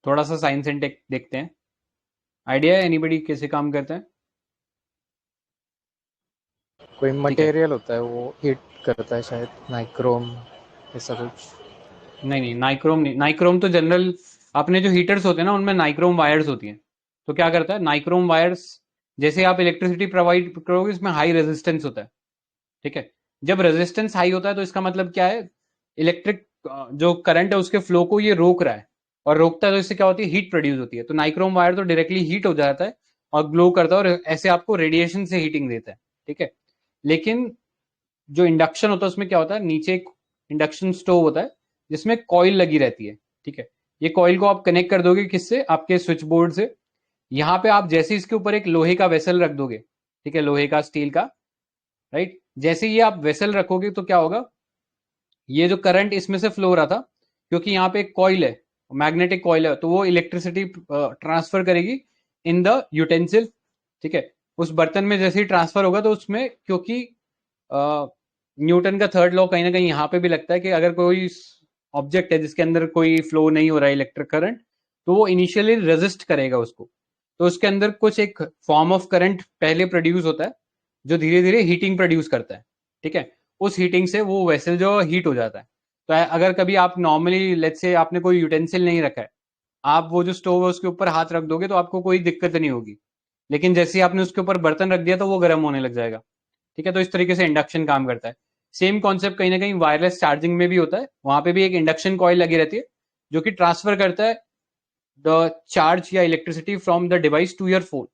थोड़ा सा साइंस एंड टेक देखते हैं। आइडिया है एनीबडी कैसे काम करता है? कोई ठीक है। मटेरियल होता है वो हीट करता है शायद, नाइक्रोम ऐसा कुछ। नहीं नहीं, नाइक्रोम नहीं। नाइक्रोम तो जनरल अपने जो हीटर्स होते हैं ना, उनमें नाइक्रोम वायर्स होती हैं। तो क्या करता है नाइक्रोम वायर्स, जैसे आप इलेक्ट्रिसिटी प्रोवाइड करोगे इसमें हाई रेजिस्टेंस होता है, ठीक है। जब रेजिस्टेंस हाई होता है तो इसका मतलब क्या है, इलेक्ट्रिक जो करंट है उसके फ्लो को ये रोक रहा है, और रोकता है तो इससे क्या होती है, हीट प्रोड्यूस होती है। तो नाइक्रोम वायर तो डायरेक्टली हीट हो जाता है और ग्लो करता है, और ऐसे आपको रेडिएशन से हीटिंग देता है, ठीक है। लेकिन जो इंडक्शन होता है उसमें क्या होता है, नीचे एक इंडक्शन स्टोव होता है जिसमें कॉइल लगी रहती है, ठीक है। ये कॉइल को आप कनेक्ट कर दोगे किससे, आपके स्विच बोर्ड से। यहाँ पे आप जैसे इसके ऊपर एक लोहे का वेसल रख दोगे, ठीक है, लोहे का, स्टील का, राइट। जैसे ये आप वेसल रखोगे तो क्या होगा, ये जो करंट इसमें से फ्लो हो रहा था, क्योंकि यहाँ पे एक कॉइल है, मैग्नेटिक कॉइल है, तो वो इलेक्ट्रिसिटी ट्रांसफर करेगी इन द यूटेंसिल, ठीक है। उस बर्तन में जैसे ही ट्रांसफर होगा तो उसमें, क्योंकि न्यूटन का थर्ड लॉ कहीं ना कहीं यहाँ पे भी लगता है कि अगर कोई ऑब्जेक्ट है जिसके अंदर कोई फ्लो नहीं हो रहा है इलेक्ट्रिक करंट, तो वो इनिशियली रेजिस्ट करेगा उसको। तो उसके अंदर कुछ एक फॉर्म ऑफ करंट पहले प्रोड्यूस होता है जो धीरे धीरे हीटिंग प्रोड्यूस करता है, ठीक है। उस हीटिंग से वो वेसल जो हीट हो जाता है। तो अगर कभी आप नॉर्मली लेट्स से आपने कोई यूटेंसिल नहीं रखा है, आप वो जो स्टोव है उसके ऊपर हाथ रख दोगे तो आपको कोई दिक्कत नहीं होगी। लेकिन जैसे ही आपने उसके ऊपर बर्तन रख दिया तो वो गर्म होने लग जाएगा, ठीक है। तो इस तरीके से इंडक्शन काम करता है। सेम कॉन्सेप्ट कहीं ना कहीं वायरलेस चार्जिंग में भी होता है, वहां पे भी एक इंडक्शन कॉइल लगी रहती है जो कि ट्रांसफर करता है द चार्ज या electricity from the device to your phone,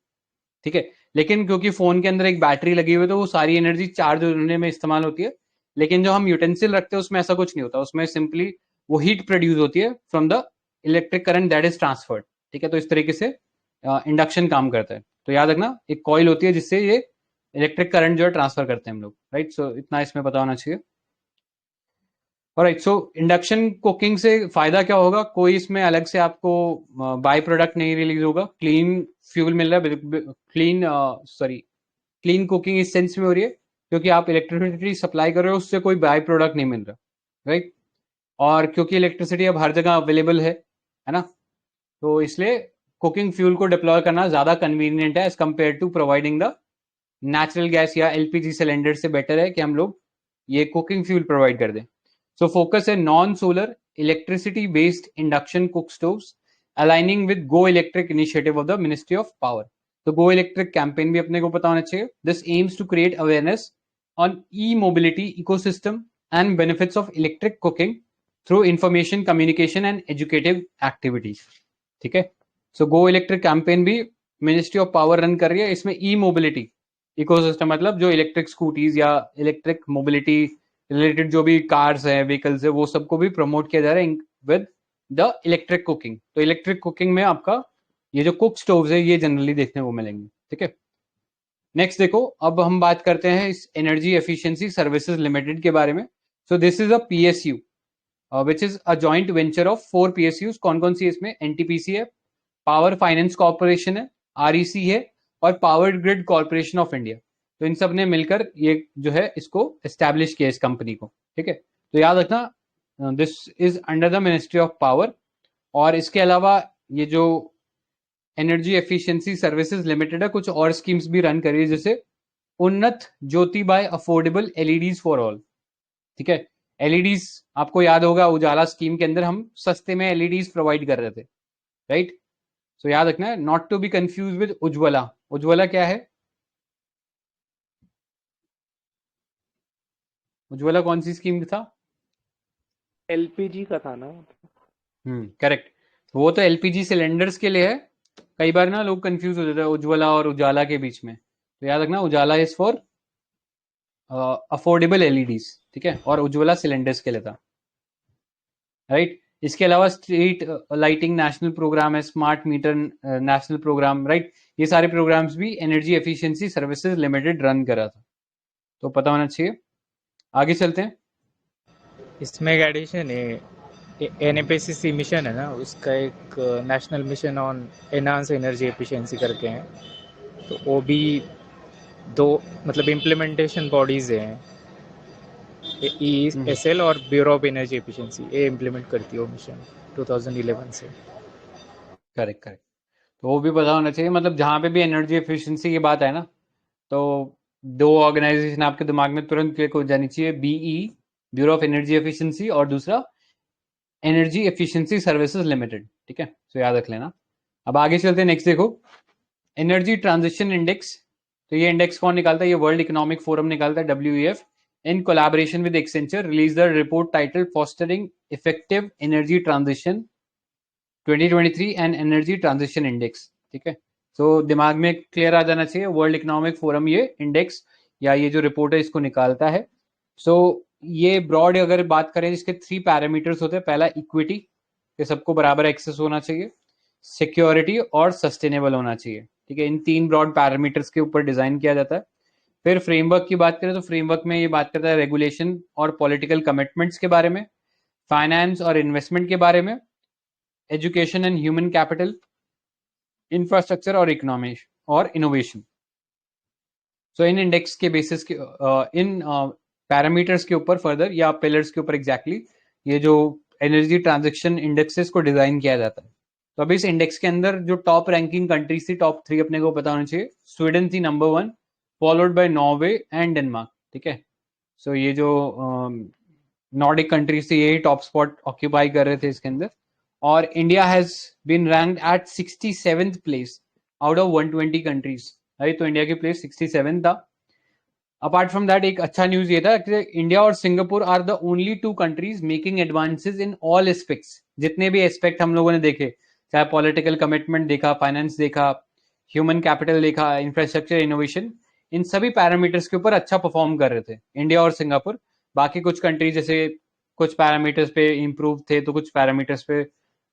ठीक है। लेकिन क्योंकि फोन के अंदर एक बैटरी लगी हुई है तो वो सारी एनर्जी चार्ज होने में इस्तेमाल होती है। लेकिन जो हम यूटेंसिल रखते हैं उसमें ऐसा कुछ नहीं होता, उसमें सिंपली वो हीट प्रोड्यूस होती है from the electric current that is transferred, ठीक है। तो इस तरीके से इंडक्शन काम करता है। तो याद रखना, एक कॉइल होती है जिससे ये इलेक्ट्रिक करंट जो है ट्रांसफर करते हैं हम लोग, राइट। सो इतना इसमें पता होना चाहिए। राइट, सो इंडक्शन कुकिंग से फायदा क्या होगा, कोई इसमें अलग से आपको बाय प्रोडक्ट नहीं रिलीज होगा, क्लीन फ्यूल मिल रहा है, क्लीन सॉरी क्लीन कुकिंग इस सेंस में हो रही है क्योंकि आप इलेक्ट्रिसिटी सप्लाई कर रहे हो, उससे कोई बाय प्रोडक्ट नहीं मिल रहा, राइट। और क्योंकि इलेक्ट्रिसिटी अब हर जगह अवेलेबल है ना, तो इसलिए कुकिंग फ्यूल को डिप्लॉय करना ज्यादा कन्वीनियंट है as compare to providing the natural gas या एलपीजी सिलेंडर से बेटर है कि हम लोग ये कुकिंग फ्यूल प्रोवाइड कर दें। सो फोकस है non solar electricity based induction cook stoves aligning with go electric initiative of the ministry of power. तो गो इलेक्ट्रिक कैंपेन भी अपने को पता होना चाहिए। This aims to create awareness on e mobility ecosystem and benefits of electric cooking through information communication and educative activities, ठीक है। So go electric campaign भी मिनिस्ट्री ऑफ पावर रन कर रही है। इसमें ई मोबिलिटी इकोसिस्टम मतलब जो electric scooties या इलेक्ट्रिक मोबिलिटी रिलेटेड जो भी कार्स है, व्हीकल्स है, वो सबको भी प्रमोट किया जा रहा है विद द इलेक्ट्रिक कुकिंग। तो इलेक्ट्रिक कुकिंग में आपका ये जो कुक स्टोव्स है ये जनरली देखने को मिलेंगे। ठीक है, नेक्स्ट देखो, अब हम बात करते हैं इस एनर्जी एफिशिएंसी सर्विसेज लिमिटेड के बारे में। So this is a PSU which is a joint venture of 4 PSUs. कौन कौन सी इसमें? एनटीपीसी है, पावर फाइनेंस कॉर्पोरेशन है, आरईसी है, और power grid corporation of India. तो इन सब ने मिलकर ये जो है इसको एस्टैब्लिश किया इस कंपनी को। ठीक है, तो याद रखना this is under the ministry of power. और इसके अलावा ये जो एनर्जी एफिशिएंसी सर्विसेज लिमिटेड है, कुछ और स्कीम्स भी रन करी है, जैसे Unnat Jyoti by affordable LEDs for all. ठीक है, एलईडीज आपको याद होगा उजाला स्कीम के अंदर हम सस्ते में एलईडीज प्रोवाइड कर रहे थे, राइट? सो याद रखना है, not to be confuse with Ujjwala. Ujjwala क्या है? उज्ज्वला कौन सी स्कीम था? एलपीजी का था ना? करेक्ट। वो तो एलपीजी सिलेंडर्स के लिए है। कई बार ना लोग कंफ्यूज हो जाते हैं उज्ज्वला और उजाला के बीच में। तो याद रखना, उजाला इज फॉर अफोर्डेबल एलईडीज, ठीक है, और उज्ज्वला सिलेंडर्स के लिए था, राइट? इसके अलावा स्ट्रीट लाइटिंग नेशनल प्रोग्राम है, smart meter national programme, right? ये सारे प्रोग्राम्स भी energy efficiency services limited run कर रहा था, तो पता होना चाहिए। आगे चलते हैं। इसमें एक एडिशन है, एनएपीसीसी मिशन है ना, उसका एक national mission on enhance energy efficiency करके हैं। तो वो भी दो मतलब इम्प्लीमेंटेशन बॉडीज हैं, EESL और ब्यूरो ऑफ एनर्जी एफिशिएंसी, ये इम्प्लीमेंट करती है वो मिशन 2011 से। करेक्ट करेक्ट, तो वो भी पता होना चाहिए। मतलब जहाँ पे भी एनर्जी एफिशिएंसी की बात है ना, तो दो ऑर्गेनाइजेशन आपके दिमाग में तुरंत क्लिक हो जानी चाहिए, BE bureau of energy efficiency और दूसरा एनर्जी एफिशिएंसी सर्विसेज लिमिटेड। ठीक है, तो याद रख लेना। अब आगे चलते हैं, नेक्स्ट देखो, एनर्जी ट्रांजिशन इंडेक्स। तो ये इंडेक्स कौन निकालता है? ये वर्ल्ड इकोनॉमिक फोरम निकालता है, WEF, in collaboration with Accenture, release the report title fostering effective energy transition 2023 and energy transition index. ठीक है, तो दिमाग में क्लियर आ जाना चाहिए, वर्ल्ड इकोनॉमिक फोरम ये इंडेक्स या ये जो रिपोर्ट है इसको निकालता है। सो ये ब्रॉड अगर बात करें, इसके 3 पैरामीटर्स होते हैं। पहला इक्विटी, कि सबको बराबर एक्सेस होना चाहिए, सिक्योरिटी और सस्टेनेबल होना चाहिए। ठीक है, इन 3 ब्रॉड पैरामीटर्स के ऊपर डिजाइन किया जाता है। फिर फ्रेमवर्क की बात करें तो फ्रेमवर्क में ये बात करता है रेगुलेशन और पॉलिटिकल कमिटमेंट्स के बारे में, फाइनेंस और इन्वेस्टमेंट के बारे में, education and human capital, infrastructure और इकोनॉमी और इनोवेशन। सो इन इंडेक्स के बेसिस के इन पैरामीटर्स के ऊपर फर्दर या पिलर्स के ऊपर एग्जैक्टली ये जो एनर्जी ट्रांजेक्शन इंडेक्सेस को डिजाइन किया जाता है। तो अभी इस इंडेक्स के अंदर जो टॉप रैंकिंग कंट्रीज थी, टॉप 3 अपने को पता होना चाहिए। स्वीडन थी number 1, followed by Norway and Denmark. ठीक है, सो ये जो नॉर्डिक कंट्रीज थी यही टॉप स्पॉट ऑक्यूपाई कर रहे थे इसके अंदर। और India has been ranked at 67th place out of 120 countries, right? तो इंडिया की प्लेस 67 था। अपार्ट फ्रॉम दैट एक अच्छा न्यूज ये था कि इंडिया और Singapore are the only 2 countries making advances in all aspects. जितने भी एस्पेक्ट हम लोगों ने देखे, चाहे पॉलिटिकल कमिटमेंट देखा, फाइनेंस देखा, ह्यूमन कैपिटल देखा, इंफ्रास्ट्रक्चर, इनोवेशन, इन सभी पैरामीटर्स के ऊपर अच्छा परफॉर्म कर रहे थे इंडिया और सिंगापुर। बाकी कुछ कंट्रीज जैसे कुछ पैरामीटर्स पे इंप्रूव थे तो कुछ पैरामीटर्स पे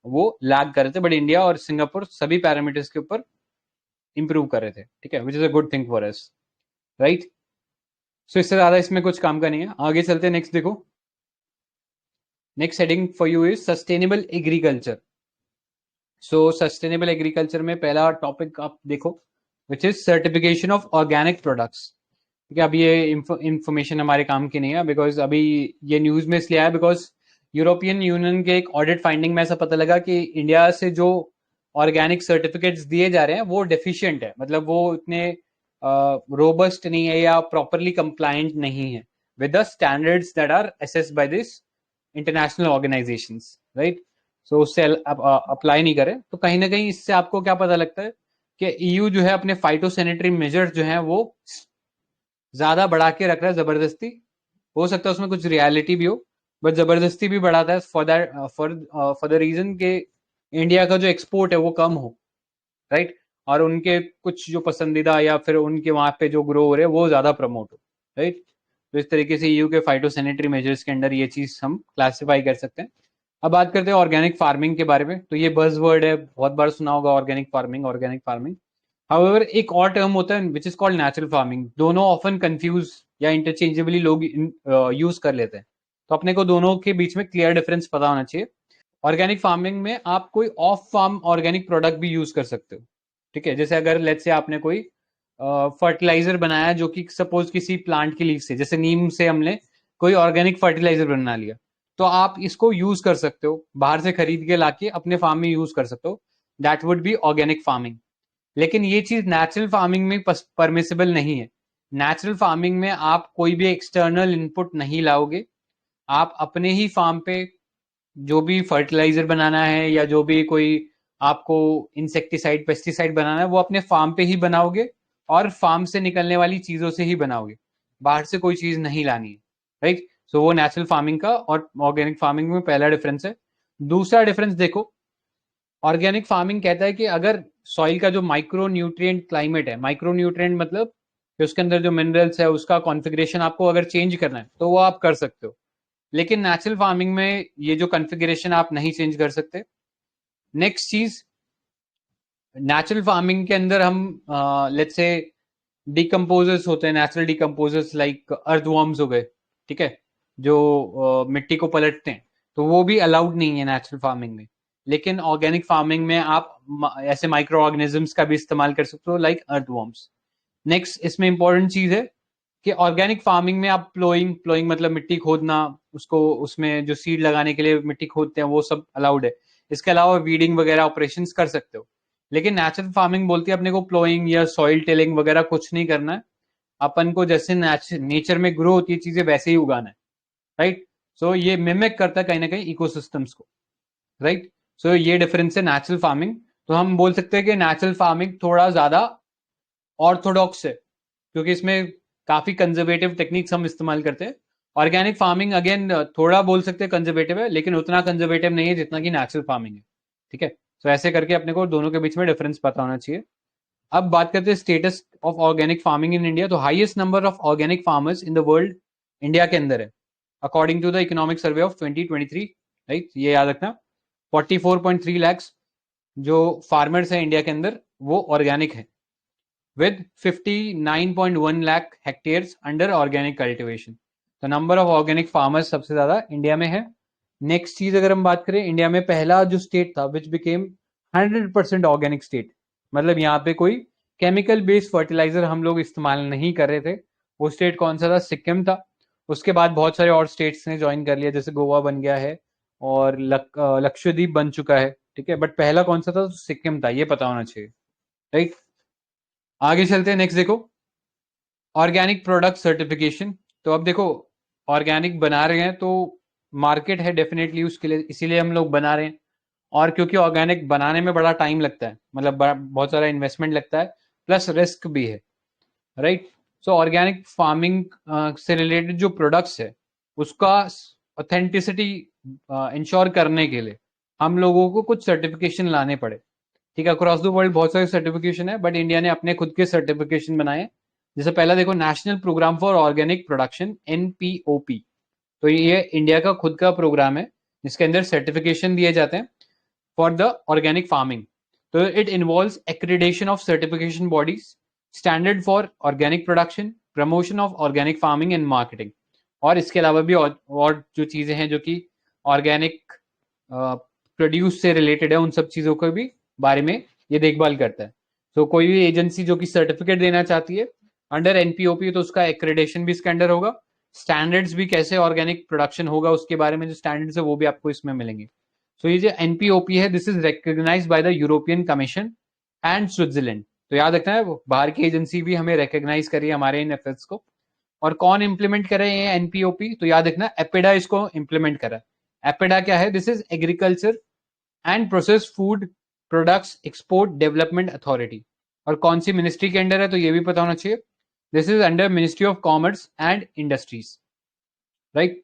वो लैग कर रहे थे, बट इंडिया और सिंगापुर सभी पैरामीटर्स के ऊपर इंप्रूव कर रहे थे। ठीक है, which is a good thing for us, right? So इससे ज्यादा इसमें कुछ काम का नहीं है। आगे चलते हैं, नेक्स्ट देखो, next heading for you is sustainable agriculture. So sustainable agriculture में पहला टॉपिक आप देखो, which is certification of organic products. ठीक है, अभी ये इंफॉर्मेशन हमारे काम की नहीं है, बिकॉज अभी ये न्यूज में इसलिए आया बिकॉज यूरोपियन यूनियन के एक ऑडिट फाइंडिंग में ऐसा पता लगा कि इंडिया से जो ऑर्गेनिक सर्टिफिकेट्स दिए जा रहे हैं वो डेफिशिएंट है, मतलब वो इतने रोबस्ट नहीं है या प्रॉपरली कंप्लायंट नहीं है with the standards that are assessed by this international organisations, right? So उससे अप्लाई नहीं करे। तो कहीं ना कहीं इससे आपको क्या पता लगता है कि ईयू जो है अपने फाइटोसैनिटरी मेजर्स जो है वो ज्यादा बढ़ा के रख रहा है जबरदस्ती। हो सकता है उसमें कुछ रियलिटी भी हो, बट जबरदस्ती भी बढ़ाता है for that for the reason के इंडिया का जो एक्सपोर्ट है वो कम हो, राइट? और उनके कुछ जो पसंदीदा या फिर उनके वहां पे जो ग्रो हो रहे हैं वो ज्यादा प्रमोट हो, राइट। तो इस तरीके से ईयू के फाइटोसैनिटरी मेजर्स के अंडर ये चीज हम क्लासिफाई कर सकते हैं। अब बात करते हैं ऑर्गेनिक फार्मिंग के बारे में। तो ये बज वर्ड है, बहुत बार सुना होगा organic farming, organic farming. However एक और टर्म होता है which is called natural farming. दोनों ऑफन कंफ्यूज या इंटरचेंजेबली लोग यूज कर लेते हैं, तो अपने को दोनों के बीच में क्लियर डिफरेंस पता होना चाहिए। ऑर्गेनिक फार्मिंग में आप कोई ऑफ फार्म ऑर्गेनिक प्रोडक्ट भी यूज कर सकते हो, ठीक है। जैसे अगर लेट्स से आपने कोई फर्टिलाइजर बनाया जो कि सपोज किसी प्लांट की लीफ से, जैसे नीम से हमने कोई ऑर्गेनिक फर्टिलाइजर बना लिया, तो आप इसको यूज कर सकते हो, बाहर से खरीद के लाके अपने फार्म में यूज कर सकते हो। That would be organic farming. लेकिन ये चीज नेचुरल फार्मिंग में परमिसिबल नहीं है। नेचुरल फार्मिंग में आप कोई भी एक्सटर्नल इनपुट नहीं लाओगे। आप अपने ही फार्म पे जो भी फर्टिलाइजर बनाना है या जो भी कोई आपको इंसेक्टिसाइड पेस्टिसाइड बनाना है वो अपने फार्म पे ही बनाओगे, और फार्म से निकलने वाली चीजों से ही बनाओगे, बाहर से कोई चीज नहीं लानी है, राइट। सो वो नेचुरल फार्मिंग का और ऑर्गेनिक फार्मिंग में पहला डिफरेंस है। दूसरा डिफरेंस देखो, ऑर्गेनिक फार्मिंग कहता है कि अगर सॉइल का जो माइक्रो न्यूट्रिएंट क्लाइमेट है, माइक्रो न्यूट्रिएंट मतलब कि उसके अंदर जो मिनरल्स है उसका कॉन्फ़िगरेशन आपको अगर चेंज करना है तो वो आप कर सकते हो। लेकिन नेचुरल फार्मिंग में ये जो कॉन्फ़िगरेशन आप नहीं चेंज कर सकते। नेक्स्ट चीज, नेचुरल फार्मिंग के अंदर हम लेट्स से डिकम्पोजर्स होते हैं, नेचुरल डिकम्पोजर्स लाइक अर्थवर्म्स हो गए, ठीक है, जो मिट्टी को पलटते हैं, तो वो भी अलाउड नहीं है नेचुरल फार्मिंग में। लेकिन ऑर्गेनिक फार्मिंग में आप ऐसे माइक्रो ऑर्गेनिजम्स का भी इस्तेमाल कर सकते हो लाइक अर्थवर्म्स। नेक्स्ट इसमें इंपॉर्टेंट चीज है कि ऑर्गेनिक फार्मिंग में आप प्लोइंग, प्लोइंग मतलब मिट्टी खोदना, उसको उसमें जो सीड लगाने के लिए मिट्टी खोदते हैं वो सब अलाउड है। इसके अलावा वीडिंग वगैरह ऑपरेशंस कर सकते हो। लेकिन नेचुरल फार्मिंग बोलती है अपने को प्लोइंग या सॉइल टिलिंग वगैरह कुछ नहीं करना है, अपन को जैसे नेचर में ग्रो होती है चीजें वैसे ही उगाना है, राइट। सो ये मिमिक करता है कहीं ना कहीं इकोसिस्टम्स को, राइट। सो ये डिफरेंस है नेचुरल फार्मिंग। तो हम बोल सकते हैं कि नेचुरल फार्मिंग थोड़ा ज्यादा ऑर्थोडॉक्स है, क्योंकि इसमें काफी कंजर्वेटिव टेक्निक्स हम इस्तेमाल करते हैं। ऑर्गेनिक फार्मिंग अगेन थोड़ा बोल सकते हैं कंजर्वेटिव है, लेकिन उतना कंजर्वेटिव नहीं है जितना कि नेचुरल फार्मिंग है, ठीक है। तो ऐसे करके अपने को दोनों के बीच में डिफरेंस पता होना चाहिए। अब बात करते हैं status of organic farming in India. तो highest number of organic farmers in the world India के अंदर है, according to the economic survey of 2023, right. ये याद रखना, 44.3 लैक्स जो फार्मर्स हैं इंडिया के अंदर वो ऑर्गेनिक है, with 59.1 lakh hectares under organic cultivation। तो नंबर ऑफ ऑर्गेनिक फार्मर्स सबसे ज्यादा इंडिया में है। नेक्स्ट चीज अगर हम बात करें, इंडिया में पहला जो स्टेट था विच बिकेम 100% ऑर्गेनिक स्टेट, मतलब यहाँ पे कोई केमिकल बेस्ड फर्टिलाइजर हम लोग इस्तेमाल नहीं कर रहे थे, वो स्टेट कौन सा था? सिक्किम था। उसके बाद बहुत सारे और स्टेट्स ने ज्वाइन कर लिया, जैसे गोवा बन गया है और लक्षद्वीप बन चुका है, ठीक है। बट पहला कौन सा था? सिक्किम था, ये पता होना चाहिए, राइट। आगे चलते हैं, नेक्स्ट देखो ऑर्गेनिक प्रोडक्ट सर्टिफिकेशन। तो अब देखो ऑर्गेनिक बना रहे हैं तो मार्केट है डेफिनेटली उसके लिए, इसीलिए हम लोग बना रहे हैं। और क्योंकि ऑर्गेनिक बनाने में बड़ा टाइम लगता है, मतलब बहुत सारा इन्वेस्टमेंट लगता है, प्लस रिस्क भी है, राइट। सो ऑर्गेनिक फार्मिंग से रिलेटेड जो प्रोडक्ट्स है उसका ऑथेंटिसिटी इंश्योर करने के लिए हम लोगों को कुछ सर्टिफिकेशन लाने पड़े, ठीक है। अक्रॉस द वर्ल्ड बहुत सारे सर्टिफिकेशन है, बट इंडिया ने अपने खुद के सर्टिफिकेशन बनाए। जैसे पहला देखो, national programme for organic production, NPOP। तो ये इंडिया का खुद का प्रोग्राम है जिसके अंदर सर्टिफिकेशन दिए जाते हैं फॉर द ऑर्गेनिक फार्मिंग। तो it involves accreditation of certification bodies, standard for organic production, promotion of organic farming and marketing. और इसके अलावा भी और जो चीजें हैं जो कि ऑर्गेनिक प्रोड्यूस से रिलेटेड है, उन सब चीजों को भी बारे में ये देखभाल करता है। तो कोई भी एजेंसी जो कि सर्टिफिकेट देना चाहती है अंडर NPOP, तो उसका एक्रेडिटेशन भी इसके अंडर होगा, स्टैंडर्ड्स भी कैसे ऑर्गेनिक प्रोडक्शन होगा उसके बारे में जो स्टैंडर्ड्स है वो भी आपको इसमें मिलेंगे। सो ये जो NPOP है, this is recognised by the European commission and Switzerland. तो याद रखना है, वो बाहर की एजेंसी भी हमें रिकॉग्नाइज करी है हमारे इन एफर्ट्स को। और कौन इंप्लीमेंट कर रहे हैं NPOP? तो याद रखना, एपेडा इसको इंप्लीमेंट कर रहा है। एपेडा क्या है? This is agriculture and process food products export development authority. और कौन सी मिनिस्ट्री के अंडर है? तो ये भी पता होना चाहिए, this is under ministry of commerce and industries, right.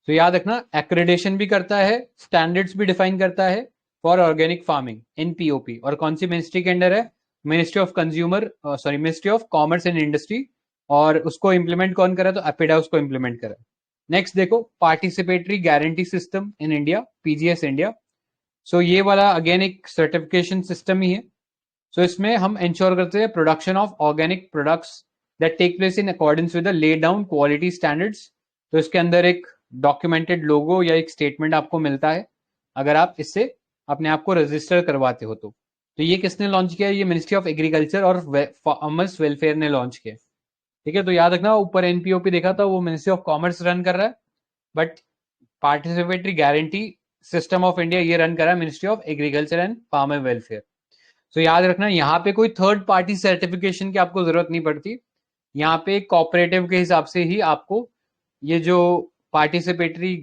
तो याद रखना, एक्रेडिटेशन भी करता है, स्टैंडर्ड्स भी डिफाइन करता है फॉर ऑर्गेनिक फार्मिंग, NPOP। और कौन सी मिनिस्ट्री के अंडर है? Ministry of ministry of commerce and industry, और उसको इम्प्लीमेंट कौन करा? तो एपिडा उसको इम्प्लीमेंट करा। नेक्स्ट देखो, participatory guarantee system in India, PGS India. So ये वाला अगेन एक सर्टिफिकेशन सिस्टम ही है। सो इसमें हम इंश्योर करते हैं production of organic products that take place in accordance with the laid down quality standards. तो इसके अंदर एक डॉक्यूमेंटेड लोगो या एक स्टेटमेंट आपको मिलता है अगर आप इससे अपने आप को रजिस्टर करवाते हो तो ये किसने लॉन्च किया? ये मिनिस्ट्री ऑफ एग्रीकल्चर और फार्मर्स वेलफेयर ने लॉन्च किया। ठीक है, तो याद रखना, ऊपर एनपीओपी देखा था वो मिनिस्ट्री ऑफ कॉमर्स रन कर रहा है, but participatory guarantee system of India ये रन कर रहा है ministry of agriculture and farmer welfare. तो याद रखना, यहाँ पे कोई थर्ड पार्टी सर्टिफिकेशन की आपको जरूरत नहीं पड़ती। यहाँ पे कोऑपरेटिव के हिसाब से ही आपको ये जो पार्टिसिपेटरी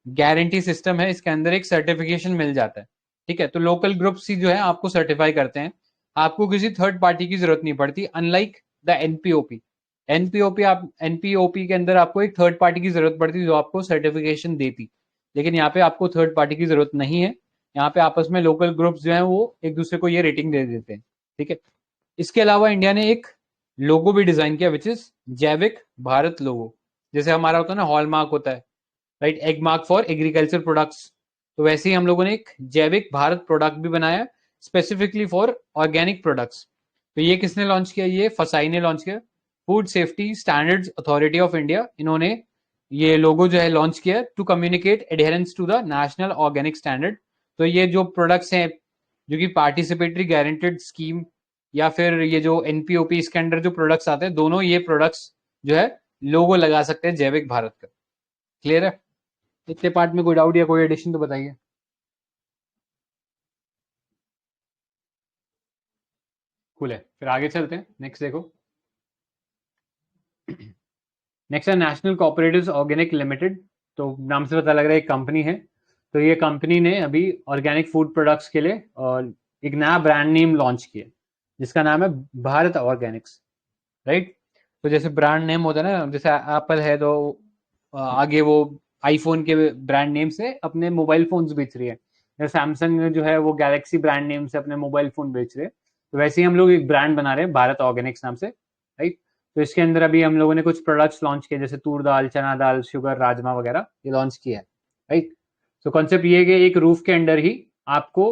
गारंटी सिस्टम है इसके अंदर एक सर्टिफिकेशन मिल जाता है। ठीक है, तो लोकल ग्रुप्स ही जो है आपको सर्टिफाई करते हैं, आपको किसी थर्ड पार्टी की जरूरत नहीं पड़ती, अनलाइक द एनपीओपी। एनपीओपी के अंदर आपको एक थर्ड पार्टी की जरूरत पड़ती जो आपको सर्टिफिकेशन देती, लेकिन यहाँ पे आपको थर्ड पार्टी की जरूरत नहीं है। यहाँ पे आपस में लोकल ग्रुप्स जो है वो एक दूसरे को ये रेटिंग दे देते हैं। ठीक है, इसके अलावा इंडिया ने एक लोगो भी डिजाइन किया विच इज जैविक भारत लोगो। जैसे हमारा होता है ना हॉलमार्क होता है, right, egg mark for agriculture products, तो वैसे ही हम लोगों ने एक जैविक भारत प्रोडक्ट भी बनाया स्पेसिफिकली फॉर ऑर्गेनिक प्रोडक्ट्स। तो ये किसने लॉन्च किया? ये फसाई ने लॉन्च किया, food safety standards authority of India. इन्होंने ये लोगो जो है लॉन्च किया to communicate adherence to the national organic standard. तो ये जो प्रोडक्ट्स हैं जो कि पार्टिसिपेटरी गारंटेड स्कीम या फिर ये जो एनपीओपी, इसके अंडर जो प्रोडक्ट्स आते हैं, दोनों ये प्रोडक्ट्स जो है लोगो लगा सकते हैं जैविक भारत का। क्लियर है? इतने पार्ट में कोई डाउट या कोई एडिशन तो बताइए। कूल है, फिर आगे चलते हैं। नेक्स्ट देखो, नेक्स्ट है नेशनल कोऑपरेटिव्स ऑर्गेनिक लिमिटेड। तो नाम से पता लग रहा है एक कंपनी है। तो ये कंपनी ने अभी ऑर्गेनिक फूड प्रोडक्ट्स के लिए एक नया ब्रांड नेम लॉन्च किया जिसका नाम है भारत ऑर्गेनिक्स, राइट। तो जैसे ब्रांड नेम होता है ना, जैसे एप्पल है तो आगे वो आईफोन के ब्रांड नेम से अपने मोबाइल फोन्स बेच रही है, या सैमसंग जो है वो गैलेक्सी ब्रांड नेम से अपने मोबाइल फोन बेच रहे हैं। तो वैसे ही हम लोग एक ब्रांड बना रहे हैं भारत ऑर्गेनिक्स नाम से, राइट। तो इसके अंदर अभी हम लोगों ने कुछ प्रोडक्ट्स लॉन्च किए जैसे तूर दाल, चना दाल, शुगर, राजमा वगैरह ये लॉन्च किया है, राइट। तो कॉन्सेप्ट ये है कि एक रूफ के अंडर ही आपको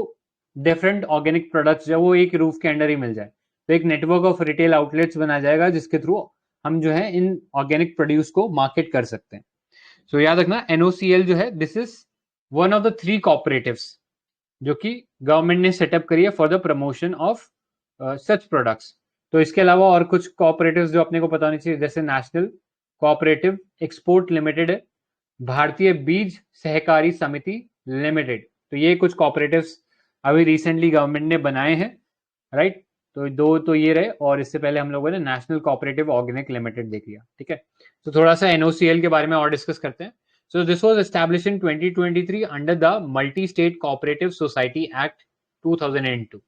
डिफरेंट ऑर्गेनिक प्रोडक्ट्स जो वो एक रूफ के अंडर ही मिल जाए। तो एक नेटवर्क ऑफ रिटेल आउटलेट्स बना जाएगा जिसके थ्रू हम जो है इन ऑर्गेनिक प्रोड्यूस को मार्केट कर सकते हैं। सो याद रखना, एनओसीएल जो है this is one of the 3 cooperatives जो कि गवर्नमेंट ने सेटअप करी है for the promotion of such products. तो इसके अलावा और कुछ कॉपरेटिव्स जो अपने को पता होनी चाहिए, जैसे नेशनल कोऑपरेटिव एक्सपोर्ट लिमिटेड है, भारतीय बीज सहकारी समिति लिमिटेड। तो ये कुछ कॉपरेटिव्स अभी रिसेंटली गवर्नमेंट ने बनाए हैं, राइट। तो 2 तो ये रहे, और इससे पहले हम लोगों ने नेशनल कोऑपरेटिव ऑर्गेनिक लिमिटेड देख लिया। ठीक है, तो थोड़ा सा एनओसीएल के बारे में और डिस्कस करते हैं। So this was established in 2023 under the multi state cooperative society act 2002।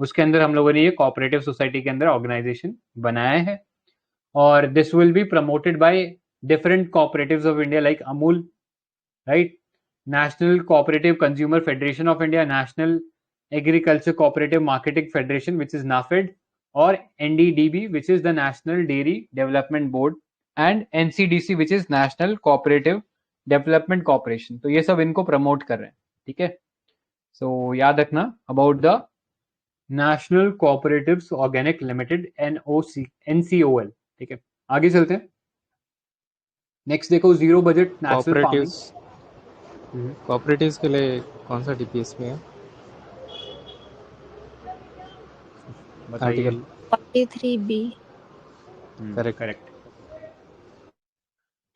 उसके अंदर हम लोगों ने ये कोऑपरेटिव सोसाइटी के अंदर ऑर्गेनाइजेशन बनाया है, और this will be promoted by different cooperatives of India like Amul, right, national cooperative consumer federation of India, national agriculture cooperative marketing federation which is NAFED, और NDDB which is the national dairy development board, and NCDC which is national cooperative development corporation. तो ये सब इनको promote कर रहे हैं। ठीक है, सो याद रखना about the national cooperatives organic limited, NCOL। ठीक है, आगे चलते हैं। नेक्स्ट देखो, zero budget national farming. Cooperatives के लिए कौन सा डीपीएस में है? बताइए। 43B। करेक्ट।